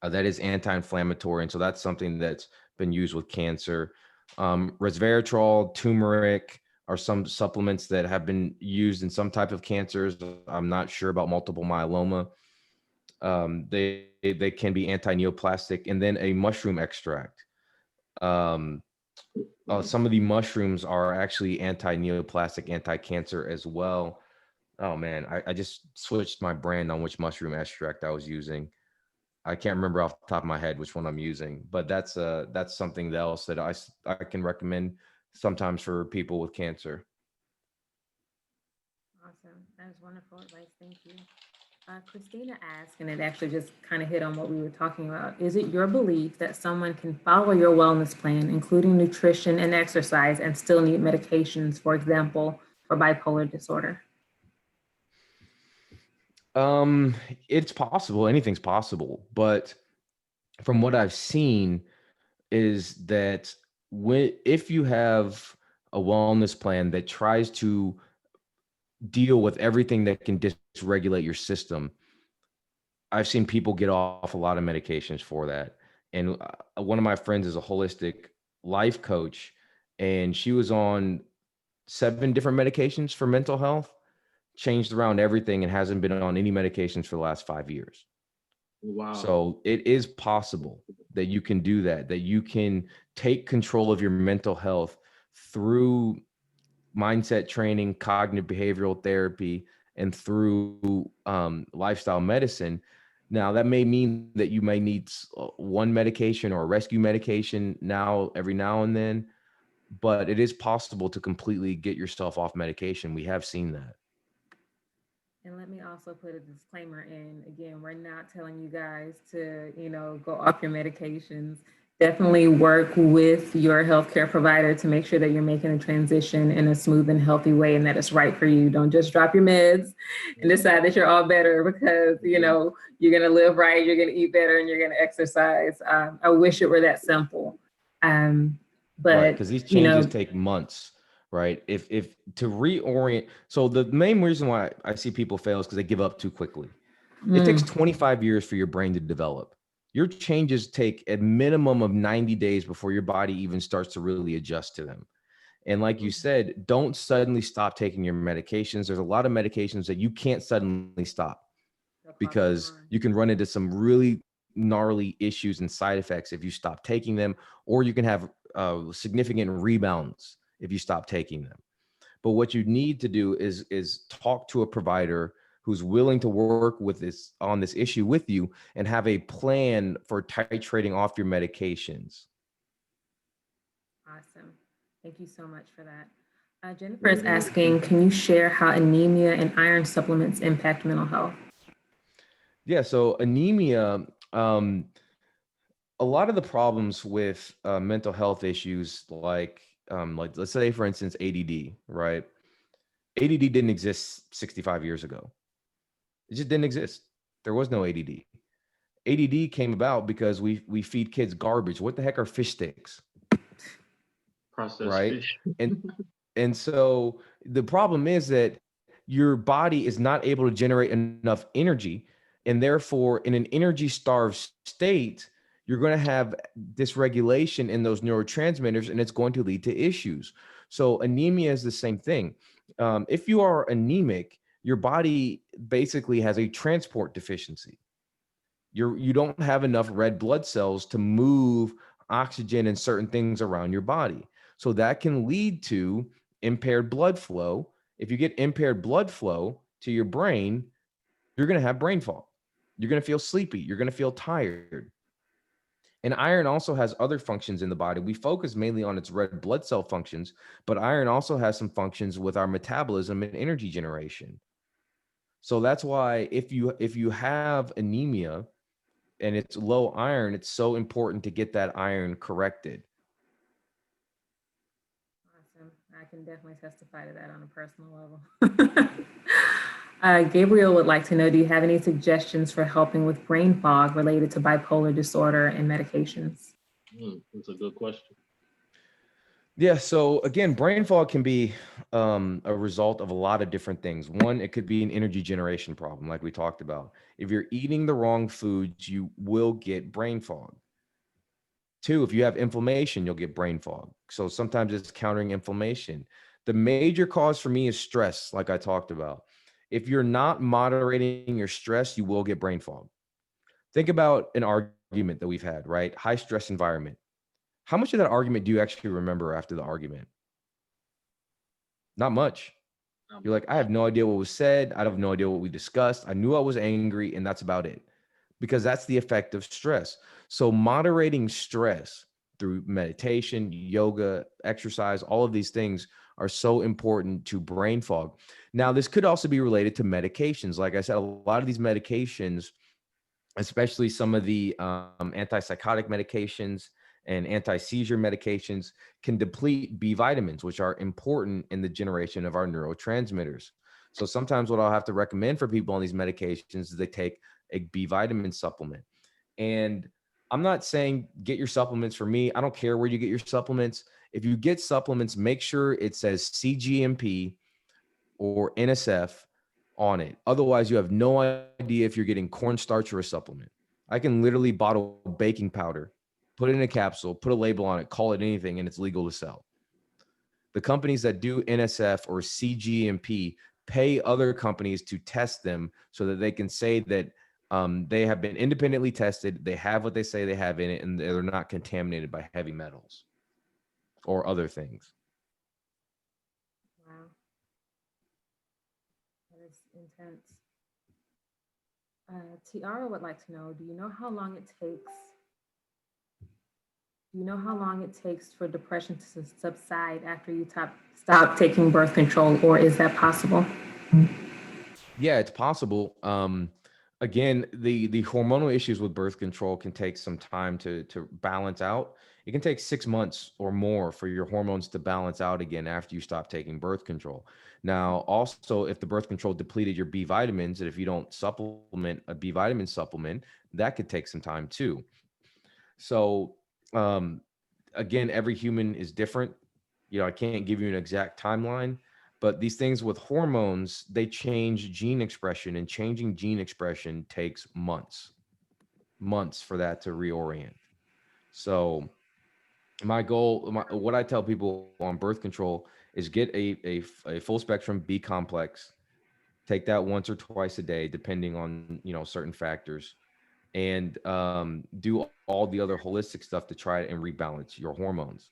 [SPEAKER 3] that is anti-inflammatory. And so that's something that's been used with cancer. Resveratrol, turmeric are some supplements that have been used in some type of cancers. I'm not sure about multiple myeloma. They can be anti-neoplastic, and then a mushroom extract. Some of the mushrooms are actually anti-neoplastic, anti-cancer as well. Oh man, I just switched my brand on which mushroom extract I was using. I can't remember off the top of my head which one I'm using, but that's something else that I can recommend sometimes for people with cancer.
[SPEAKER 1] Awesome. That is wonderful advice. Thank you. Christina asked, and it actually just kind of hit on what we were talking about. Is it your belief that someone can follow your wellness plan, including nutrition and exercise, and still need medications, for example, for bipolar disorder?
[SPEAKER 3] Um, it's possible. Anything's possible, but from what I've seen is that if you have a wellness plan that tries to deal with everything that can dysregulate your system, I've seen people get off a lot of medications for that. And one of my friends is a holistic life coach, and she was on 7 different medications for mental health, changed around everything, and hasn't been on any medications for the last 5 years.
[SPEAKER 2] Wow.
[SPEAKER 3] So it is possible that you can do that, that you can take control of your mental health through mindset training, cognitive behavioral therapy, and through lifestyle medicine. Now, that may mean that you may need one medication or a rescue medication every now and then, but it is possible to completely get yourself off medication. We have seen that.
[SPEAKER 1] And let me also put a disclaimer in. Again, we're not telling you guys to, go off your medications. Definitely work with your healthcare provider to make sure that you're making the transition in a smooth and healthy way and that it's right for you. Don't just drop your meds and decide that you're all better because, you're going to live right, you're going to eat better, and you're going to exercise. I wish it were that simple. But,
[SPEAKER 3] right, because these changes take months. Right. If to reorient. So the main reason why I see people fail is because they give up too quickly. It takes 25 years for your brain to develop. Your changes take a minimum of 90 days before your body even starts to really adjust to them. And like you said, don't suddenly stop taking your medications. There's a lot of medications that you can't suddenly stop because you can run into some really gnarly issues and side effects if you stop taking them, or you can have significant rebounds if you stop taking them. But what you need to do is talk to a provider who's willing to work with this on this issue with you and have a plan for titrating off your medications.
[SPEAKER 1] Awesome. Thank you so much for that. Jennifer is asking, can you share how anemia and iron supplements impact mental health?
[SPEAKER 3] Yeah, so anemia, a lot of the problems with mental health issues, like let's say, for instance, ADD, right? ADD didn't exist 65 years ago. It just didn't exist. There was no ADD. ADD came about because we feed kids garbage. What the heck are fish sticks?
[SPEAKER 2] Processed
[SPEAKER 3] Right?
[SPEAKER 2] fish.
[SPEAKER 3] And so the problem is that your body is not able to generate enough energy, and therefore in an energy starved state, you're going to have dysregulation in those neurotransmitters, and it's going to lead to issues. So anemia is the same thing. If you are anemic, your body basically has a transport deficiency. You don't have enough red blood cells to move oxygen and certain things around your body. So that can lead to impaired blood flow. If you get impaired blood flow to your brain, you're going to have brain fog. You're going to feel sleepy. You're going to feel tired. And iron also has other functions in the body. We focus mainly on its red blood cell functions, but iron also has some functions with our metabolism and energy generation. So that's why if you have anemia and it's low iron, it's so important to get that iron corrected.
[SPEAKER 1] Awesome. I can definitely testify to that on a personal level. Gabriel would like to know, do you have any suggestions for helping with brain fog related to bipolar disorder and medications?
[SPEAKER 2] That's a good question.
[SPEAKER 3] Yeah. So again, brain fog can be a result of a lot of different things. One, it could be an energy generation problem, like we talked about. If you're eating the wrong foods, you will get brain fog. Two, if you have inflammation, you'll get brain fog. So sometimes it's countering inflammation. The major cause for me is stress, like I talked about. If you're not moderating your stress, you will get brain fog. Think about an argument that we've had, right? High stress environment. How much of that argument do you actually remember after the argument? Not much. You're like, I have no idea what was said. I have no idea what we discussed. I knew I was angry, and that's about it. Because that's the effect of stress. So moderating stress through meditation, yoga, exercise, all of these things are so important to brain fog. Now, this could also be related to medications. Like I said, a lot of these medications, especially some of the antipsychotic medications and anti-seizure medications, can deplete B vitamins, which are important in the generation of our neurotransmitters. So sometimes what I'll have to recommend for people on these medications is they take a B vitamin supplement. And I'm not saying get your supplements from me. I don't care where you get your supplements. If you get supplements, make sure it says CGMP or NSF on it. Otherwise, you have no idea if you're getting cornstarch or a supplement. I can literally bottle baking powder, put it in a capsule, put a label on it, call it anything, and it's legal to sell. The companies that do NSF or CGMP pay other companies to test them so that they can say that they have been independently tested, they have what they say they have in it, and they're not contaminated by heavy metals or other things.
[SPEAKER 1] Wow, that is intense. Tiara would like to know, do you know how long it takes? Do you know how long it takes for depression to subside after you stop taking birth control, or is that possible?
[SPEAKER 3] Yeah, it's possible. Again, the hormonal issues with birth control can take some time to balance out. It can take 6 months or more for your hormones to balance out again after you stop taking birth control. Now, also, if the birth control depleted your B vitamins, and if you don't supplement a B vitamin supplement, that could take some time too. So, um, again, every human is different. I can't give you an exact timeline, but these things with hormones, they change gene expression, and changing gene expression takes months for that to reorient. So my goal, what I tell people on birth control is get a full spectrum B complex, take that once or twice a day, depending on, certain factors, and do all the other holistic stuff to try and rebalance your hormones.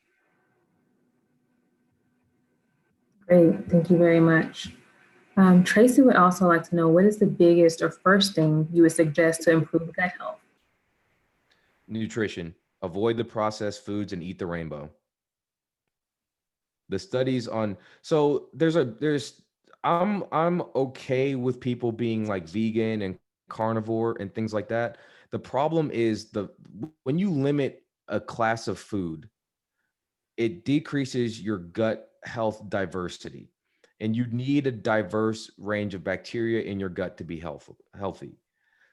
[SPEAKER 1] Great, thank you very much. Tracy would also like to know, what is the biggest or first thing you would suggest to improve gut health?
[SPEAKER 3] Nutrition. Avoid the processed foods and eat the rainbow. The studies on so there's I'm okay with people being like vegan and carnivore and things like that. The problem is when you limit a class of food, it decreases your gut health diversity. And you need a diverse range of bacteria in your gut to be healthy.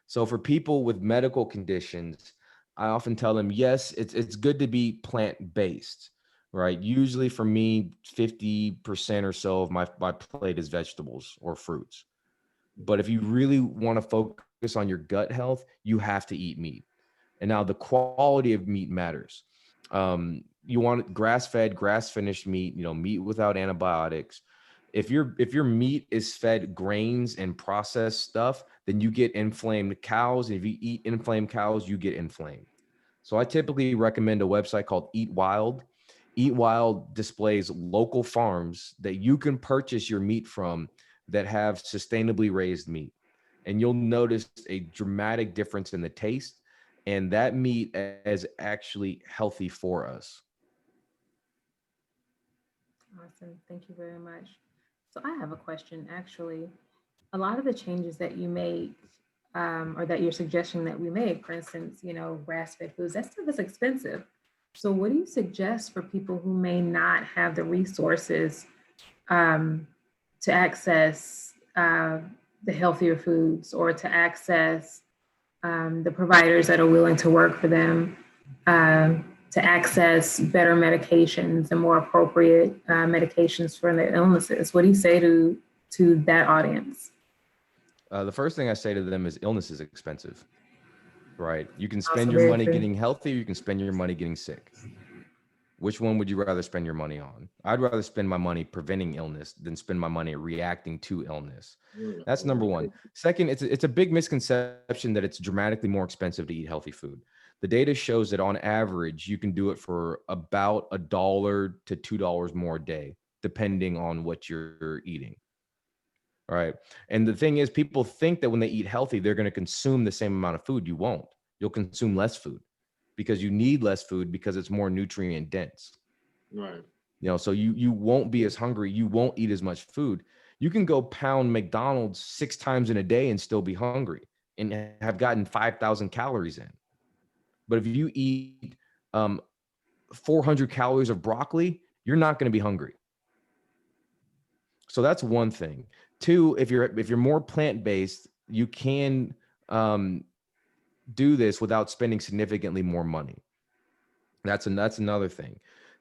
[SPEAKER 3] So for people with medical conditions, I often tell them, yes, it's good to be plant-based, right? Usually for me, 50% or so of my plate is vegetables or fruits. But if you really want to focus on your gut health, you have to eat meat. And now the quality of meat matters. You want grass-fed, grass-finished meat, meat without antibiotics. If your meat is fed grains and processed stuff, then you get inflamed cows. And if you eat inflamed cows, you get inflamed. So I typically recommend a website called Eat Wild. Eat Wild displays local farms that you can purchase your meat from that have sustainably raised meat. And you'll notice a dramatic difference in the taste. And that meat is actually healthy for us.
[SPEAKER 1] Awesome, thank you very much. So I have a question, actually. A lot of the changes that you make, or that you're suggesting that we make, for instance, grass-fed foods, that stuff is expensive. So what do you suggest for people who may not have the resources um, to access the healthier foods, or to access the providers that are willing to work for them, to access better medications and more appropriate medications for their illnesses? What do you say to that audience?
[SPEAKER 3] The first thing I say to them is illness is expensive, right? You can spend
[SPEAKER 1] Also
[SPEAKER 3] your
[SPEAKER 1] very
[SPEAKER 3] money
[SPEAKER 1] true.
[SPEAKER 3] getting healthy, or you can spend your money getting sick. Which one would you rather spend your money on? I'd rather spend my money preventing illness than spend my money reacting to illness. That's number one. Second, it's a big misconception that it's dramatically more expensive to eat healthy food. The data shows that on average, you can do it for about $1 to $2 more a day, depending on what you're eating. All right. And the thing is, people think that when they eat healthy, they're going to consume the same amount of food. You won't. You'll consume less food because you need less food because it's more nutrient dense.
[SPEAKER 2] Right.
[SPEAKER 3] So you won't be as hungry. You won't eat as much food. You can go pound McDonald's 6 times in a day and still be hungry and have gotten 5,000 calories in. But if you eat 400 calories of broccoli, you're not going to be hungry. So that's one thing. Two, if you're more plant-based, you can do this without spending significantly more money. That's another thing.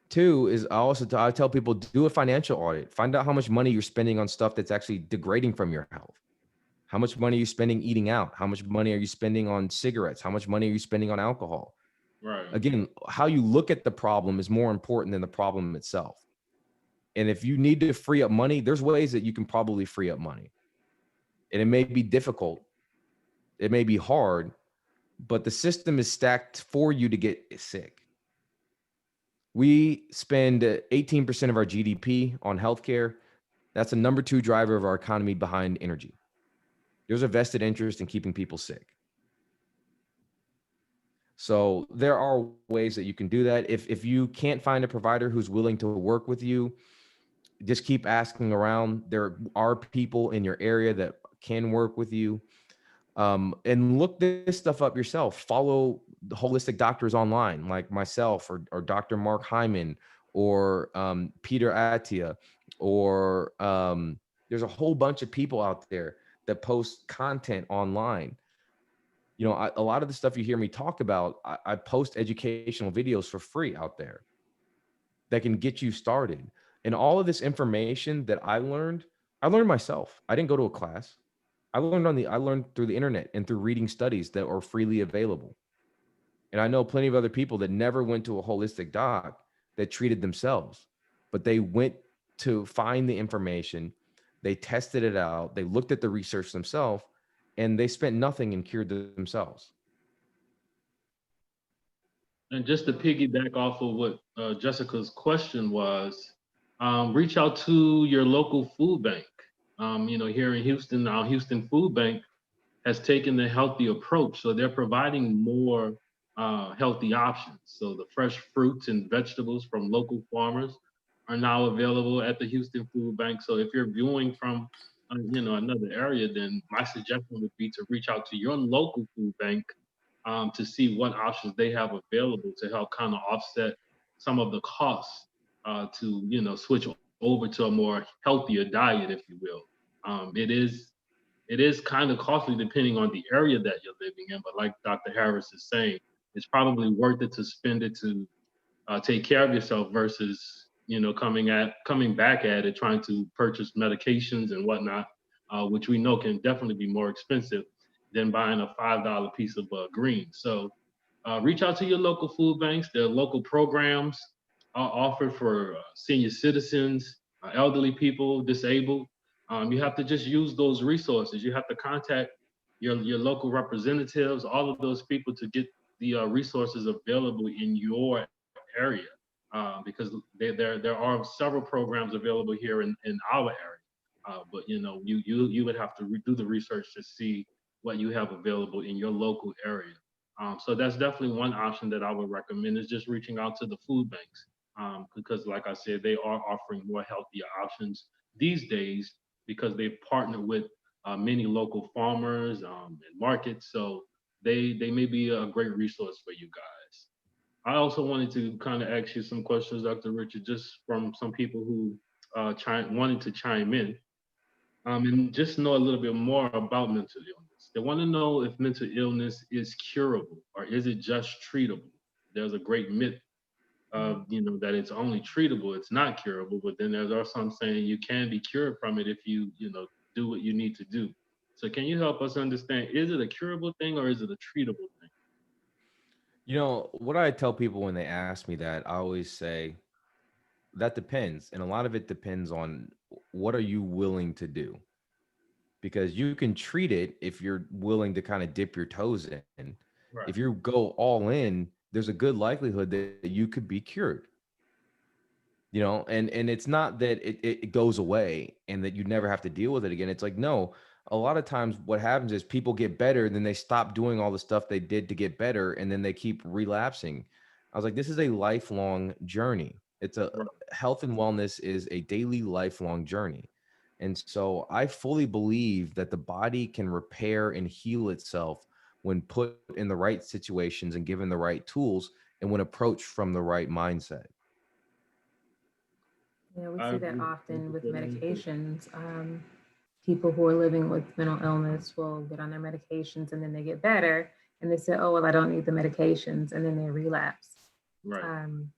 [SPEAKER 3] Two is I tell people, do a financial audit. Find out how much money you're spending on stuff that's actually degrading from your health. How much money are you spending eating out? How much money are you spending on cigarettes? How much money are you spending on alcohol?
[SPEAKER 2] Right.
[SPEAKER 3] Again, how you look at the problem is more important than the problem itself. And if you need to free up money, there's ways that you can probably free up money. And it may be difficult. It may be hard, but the system is stacked for you to get sick. We spend 18% of our GDP on healthcare. That's the number 2 driver of our economy behind energy. There's a vested interest in keeping people sick. So there are ways that you can do that. If you can't find a provider who's willing to work with you, just keep asking around. There are people in your area that can work with you. And look this stuff up yourself. Follow the holistic doctors online, like myself or Dr. Mark Hyman or Peter Attia, or there's a whole bunch of people out there that post content online. A lot of the stuff you hear me talk about, I post educational videos for free out there that can get you started. And all of this information that I learned myself. I didn't go to a class. I learned through the internet and through reading studies that are freely available. And I know plenty of other people that never went to a holistic doc that treated themselves, but they went to find the information, they tested it out, they looked at the research themselves, and they spent nothing and cured themselves.
[SPEAKER 2] And just to piggyback off of what Jessica's question was, reach out to your local food bank. Here in Houston, our Houston Food Bank has taken the healthy approach. So they're providing more healthy options. So the fresh fruits and vegetables from local farmers are now available at the Houston Food Bank. So if you're viewing from another area, then my suggestion would be to reach out to your local food bank to see what options they have available to help kind of offset some of the costs to switch over to a more healthier diet, if you will. It is kind of costly depending on the area that you're living in, but like Dr. Harris is saying, it's probably worth it to spend it to take care of yourself versus coming back at it trying to purchase medications and whatnot, which we know can definitely be more expensive than buying a $5 piece of greens. So reach out to your local food banks. There are local programs offered for senior citizens, elderly people, disabled. You have to just use those resources. You have to contact your local representatives, all of those people to get the resources available in your area, because there are several programs available here in our area. But you would have to do the research to see what you have available in your local area. So that's definitely one option that I would recommend, is just reaching out to the food banks, because like I said, they are offering more healthier options these days because they've partnered with many local farmers and markets. So they may be a great resource for you guys. I also wanted to kind of ask you some questions, Dr. Richard, just from some people who wanted to chime in, and just know a little bit more about mental illness. They want to know if mental illness is curable or is it just treatable. There's a great myth of that it's only treatable, it's not curable. But then there's also some saying you can be cured from it if you do what you need to do. So can you help us understand, is it a curable thing or is it a treatable thing?
[SPEAKER 3] What I tell people when they ask me that, I always say that depends. And a lot of it depends on what are you willing to do? Because you can treat it if you're willing to kind of dip your toes in.
[SPEAKER 2] Right.
[SPEAKER 3] If you go all in, there's a good likelihood that you could be cured. You know, and it's not that it goes away and that you never have to deal with it again. It's like, no, a lot of times what happens is people get better and then they stop doing all the stuff they did to get better and then they keep relapsing. I was like, this is a lifelong journey. It's a
[SPEAKER 2] Right.
[SPEAKER 3] health and wellness is a daily lifelong journey. And so I fully believe that the body can repair and heal itself when put in the right situations and given the right tools and when approached from the right mindset.
[SPEAKER 1] Yeah, we
[SPEAKER 2] I
[SPEAKER 1] see that
[SPEAKER 2] agree. Thank
[SPEAKER 1] often
[SPEAKER 2] you
[SPEAKER 1] with
[SPEAKER 2] for the input.
[SPEAKER 1] medications. People who are living with mental illness will get on their medications and then they get better and they say, oh, well, I don't need the medications. And then they relapse.
[SPEAKER 2] Right.
[SPEAKER 1] Um,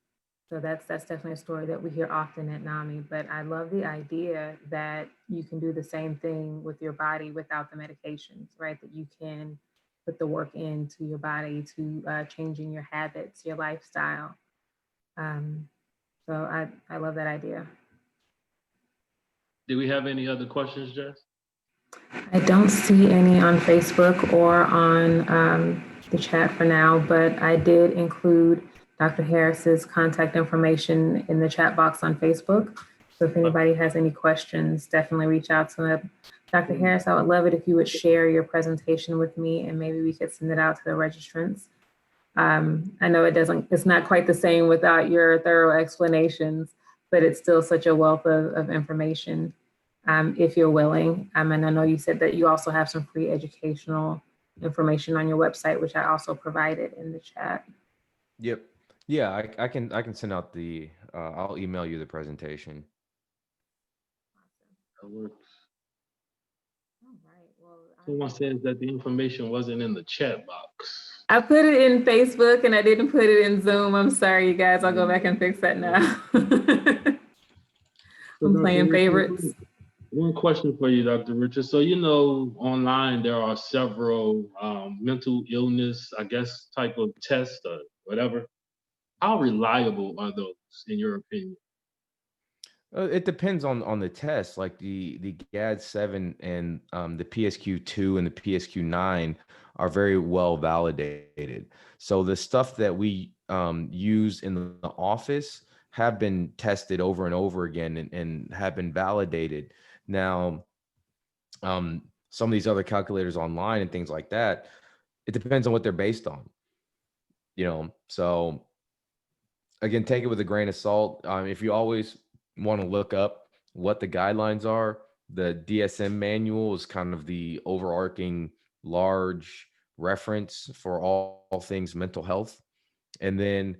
[SPEAKER 1] so that's definitely a story that we hear often at NAMI. But I love the idea that you can do the same thing with your body without the medications, right? That you can put the work into your body to changing your habits, your lifestyle. Um, so I love that idea.
[SPEAKER 2] Do we have any other questions, Jess?
[SPEAKER 1] I don't see any on Facebook or on the chat for now, but I did include Dr. Harris's contact information in the chat box on Facebook. So if anybody has any questions, definitely reach out to him. Dr. Harris, I would love it if you would share your presentation with me and maybe we could send it out to the registrants. I know it's not quite the same without your thorough explanations, but it's still such a wealth of information. If you're willing. And I know you said that you also have some free educational information on your website, which I also provided in the chat.
[SPEAKER 3] Yep. Yeah, I can send out the I'll email you the presentation.
[SPEAKER 2] That works.
[SPEAKER 1] All right. Well,
[SPEAKER 2] Someone says that the information wasn't in the chat box.
[SPEAKER 1] I put it in Facebook and I didn't put it in Zoom. I'm sorry, you guys. I'll go back and fix that now.
[SPEAKER 2] So
[SPEAKER 1] I'm
[SPEAKER 2] Dr.
[SPEAKER 1] playing
[SPEAKER 2] Richard,
[SPEAKER 1] favorites.
[SPEAKER 2] one question for you, Dr. Richard. So, you know, online there are several mental illness, I guess, type of tests or whatever. How reliable are those, in your opinion?
[SPEAKER 3] It depends on the test. Like the GAD-7 and the PSQ-2 and the PSQ-9 are very well validated. So the stuff that we use in the office have been tested over and over again and have been validated. Now, some of these other calculators online and things like that, it depends on what they're based on. You know, so again, take it with a grain of salt. If you always want to look up what the guidelines are, the DSM manual is kind of the overarching large reference for all things mental health. And then,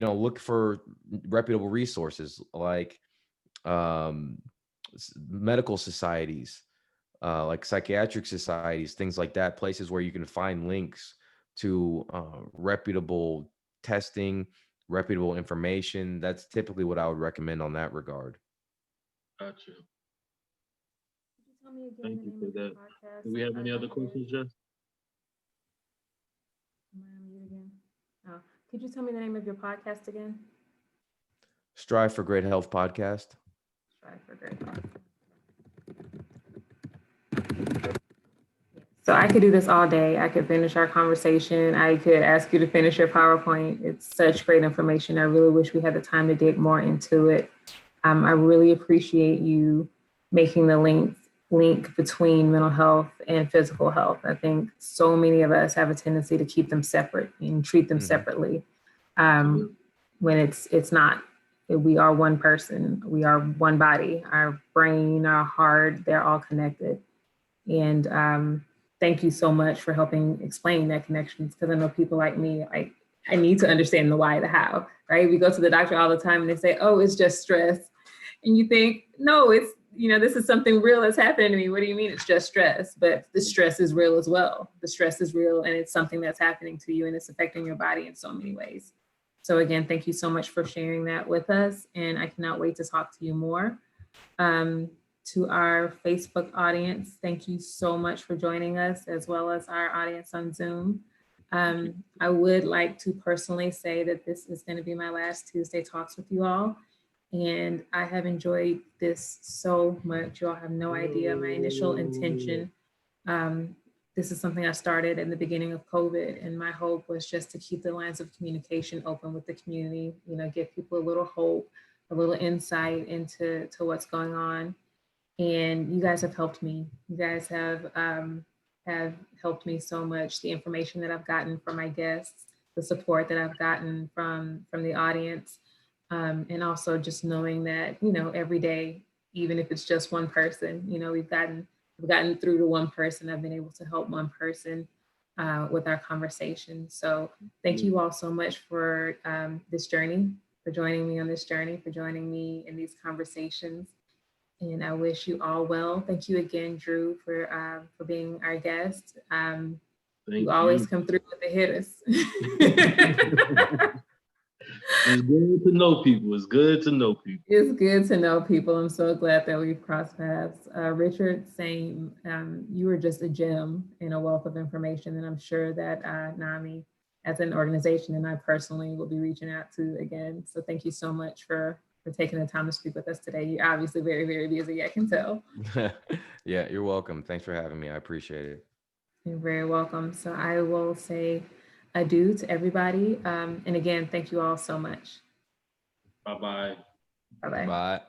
[SPEAKER 3] look for reputable resources like um, medical societies, like psychiatric societies, things like that, places where you can find links to reputable testing, reputable information. That's typically what I would recommend on that regard.
[SPEAKER 2] Gotcha.
[SPEAKER 1] Could you tell me again
[SPEAKER 2] Thank
[SPEAKER 1] the
[SPEAKER 2] you
[SPEAKER 1] name
[SPEAKER 2] for
[SPEAKER 1] of your
[SPEAKER 2] that.
[SPEAKER 1] podcast?
[SPEAKER 2] Do we have any other
[SPEAKER 1] Dr. Harris?
[SPEAKER 2] questions, Jess?
[SPEAKER 1] Am I on mute again? Oh, could you tell me the name of your podcast again?
[SPEAKER 3] Strive for Great Health podcast.
[SPEAKER 1] Strive for Great Health. So I could do this all day. I could finish our conversation. I could ask you to finish your PowerPoint. It's such great information. I really wish we had the time to dig more into it. I really appreciate you making the link between mental health and physical health. I think so many of us have a tendency to keep them separate and treat them separately. When it's not. We are one person. We are one body. Our brain, our heart, they're all connected. And thank you so much for helping explain that connection, because I know people like me, I need to understand the why, the how, right? We go to the doctor all the time and they say, oh, it's just stress. And you think, no, it's, this is something real that's happening to me. What do you mean it's just stress? But the stress is real as well. The stress is real and it's something that's happening to you and it's affecting your body in so many ways. So again, thank you so much for sharing that with us. And I cannot wait to talk to you more. To our Facebook audience, thank you so much for joining us, as well as our audience on Zoom. I would like to personally say that this is going to be my last Tuesday Talks with you all. And I have enjoyed this so much. You all have no idea my initial intention this is something I started in the beginning of COVID, and my hope was just to keep the lines of communication open with the community, give people a little hope, a little insight into what's going on. And you guys have helped me. You guys have helped me so much. The information that I've gotten from my guests, the support that I've gotten from the audience, and also just knowing that every day, even if it's just one person, we've gotten through to one person. I've been able to help one person with our conversation. So thank you all so much for this journey, for joining me on this journey, for joining me in these conversations. And I wish you all well. Thank you again, Dreux, for being our guest. You always come through with the hitters.
[SPEAKER 2] It's good to know people. It's good to know people.
[SPEAKER 1] It's good to know people. I'm so glad that we've crossed paths. Richard, same. You were just a gem and a wealth of information. And I'm sure that NAMI, as an organization, and I personally will be reaching out to again. So thank you so much for taking the time to speak with us today. You're obviously very, very busy, I can tell.
[SPEAKER 3] Yeah, you're welcome. Thanks for having me. I appreciate it.
[SPEAKER 1] You're very welcome. So I will say adieu to everybody. And again, thank you all so much.
[SPEAKER 2] Bye-bye.
[SPEAKER 1] Bye-bye.
[SPEAKER 3] Bye.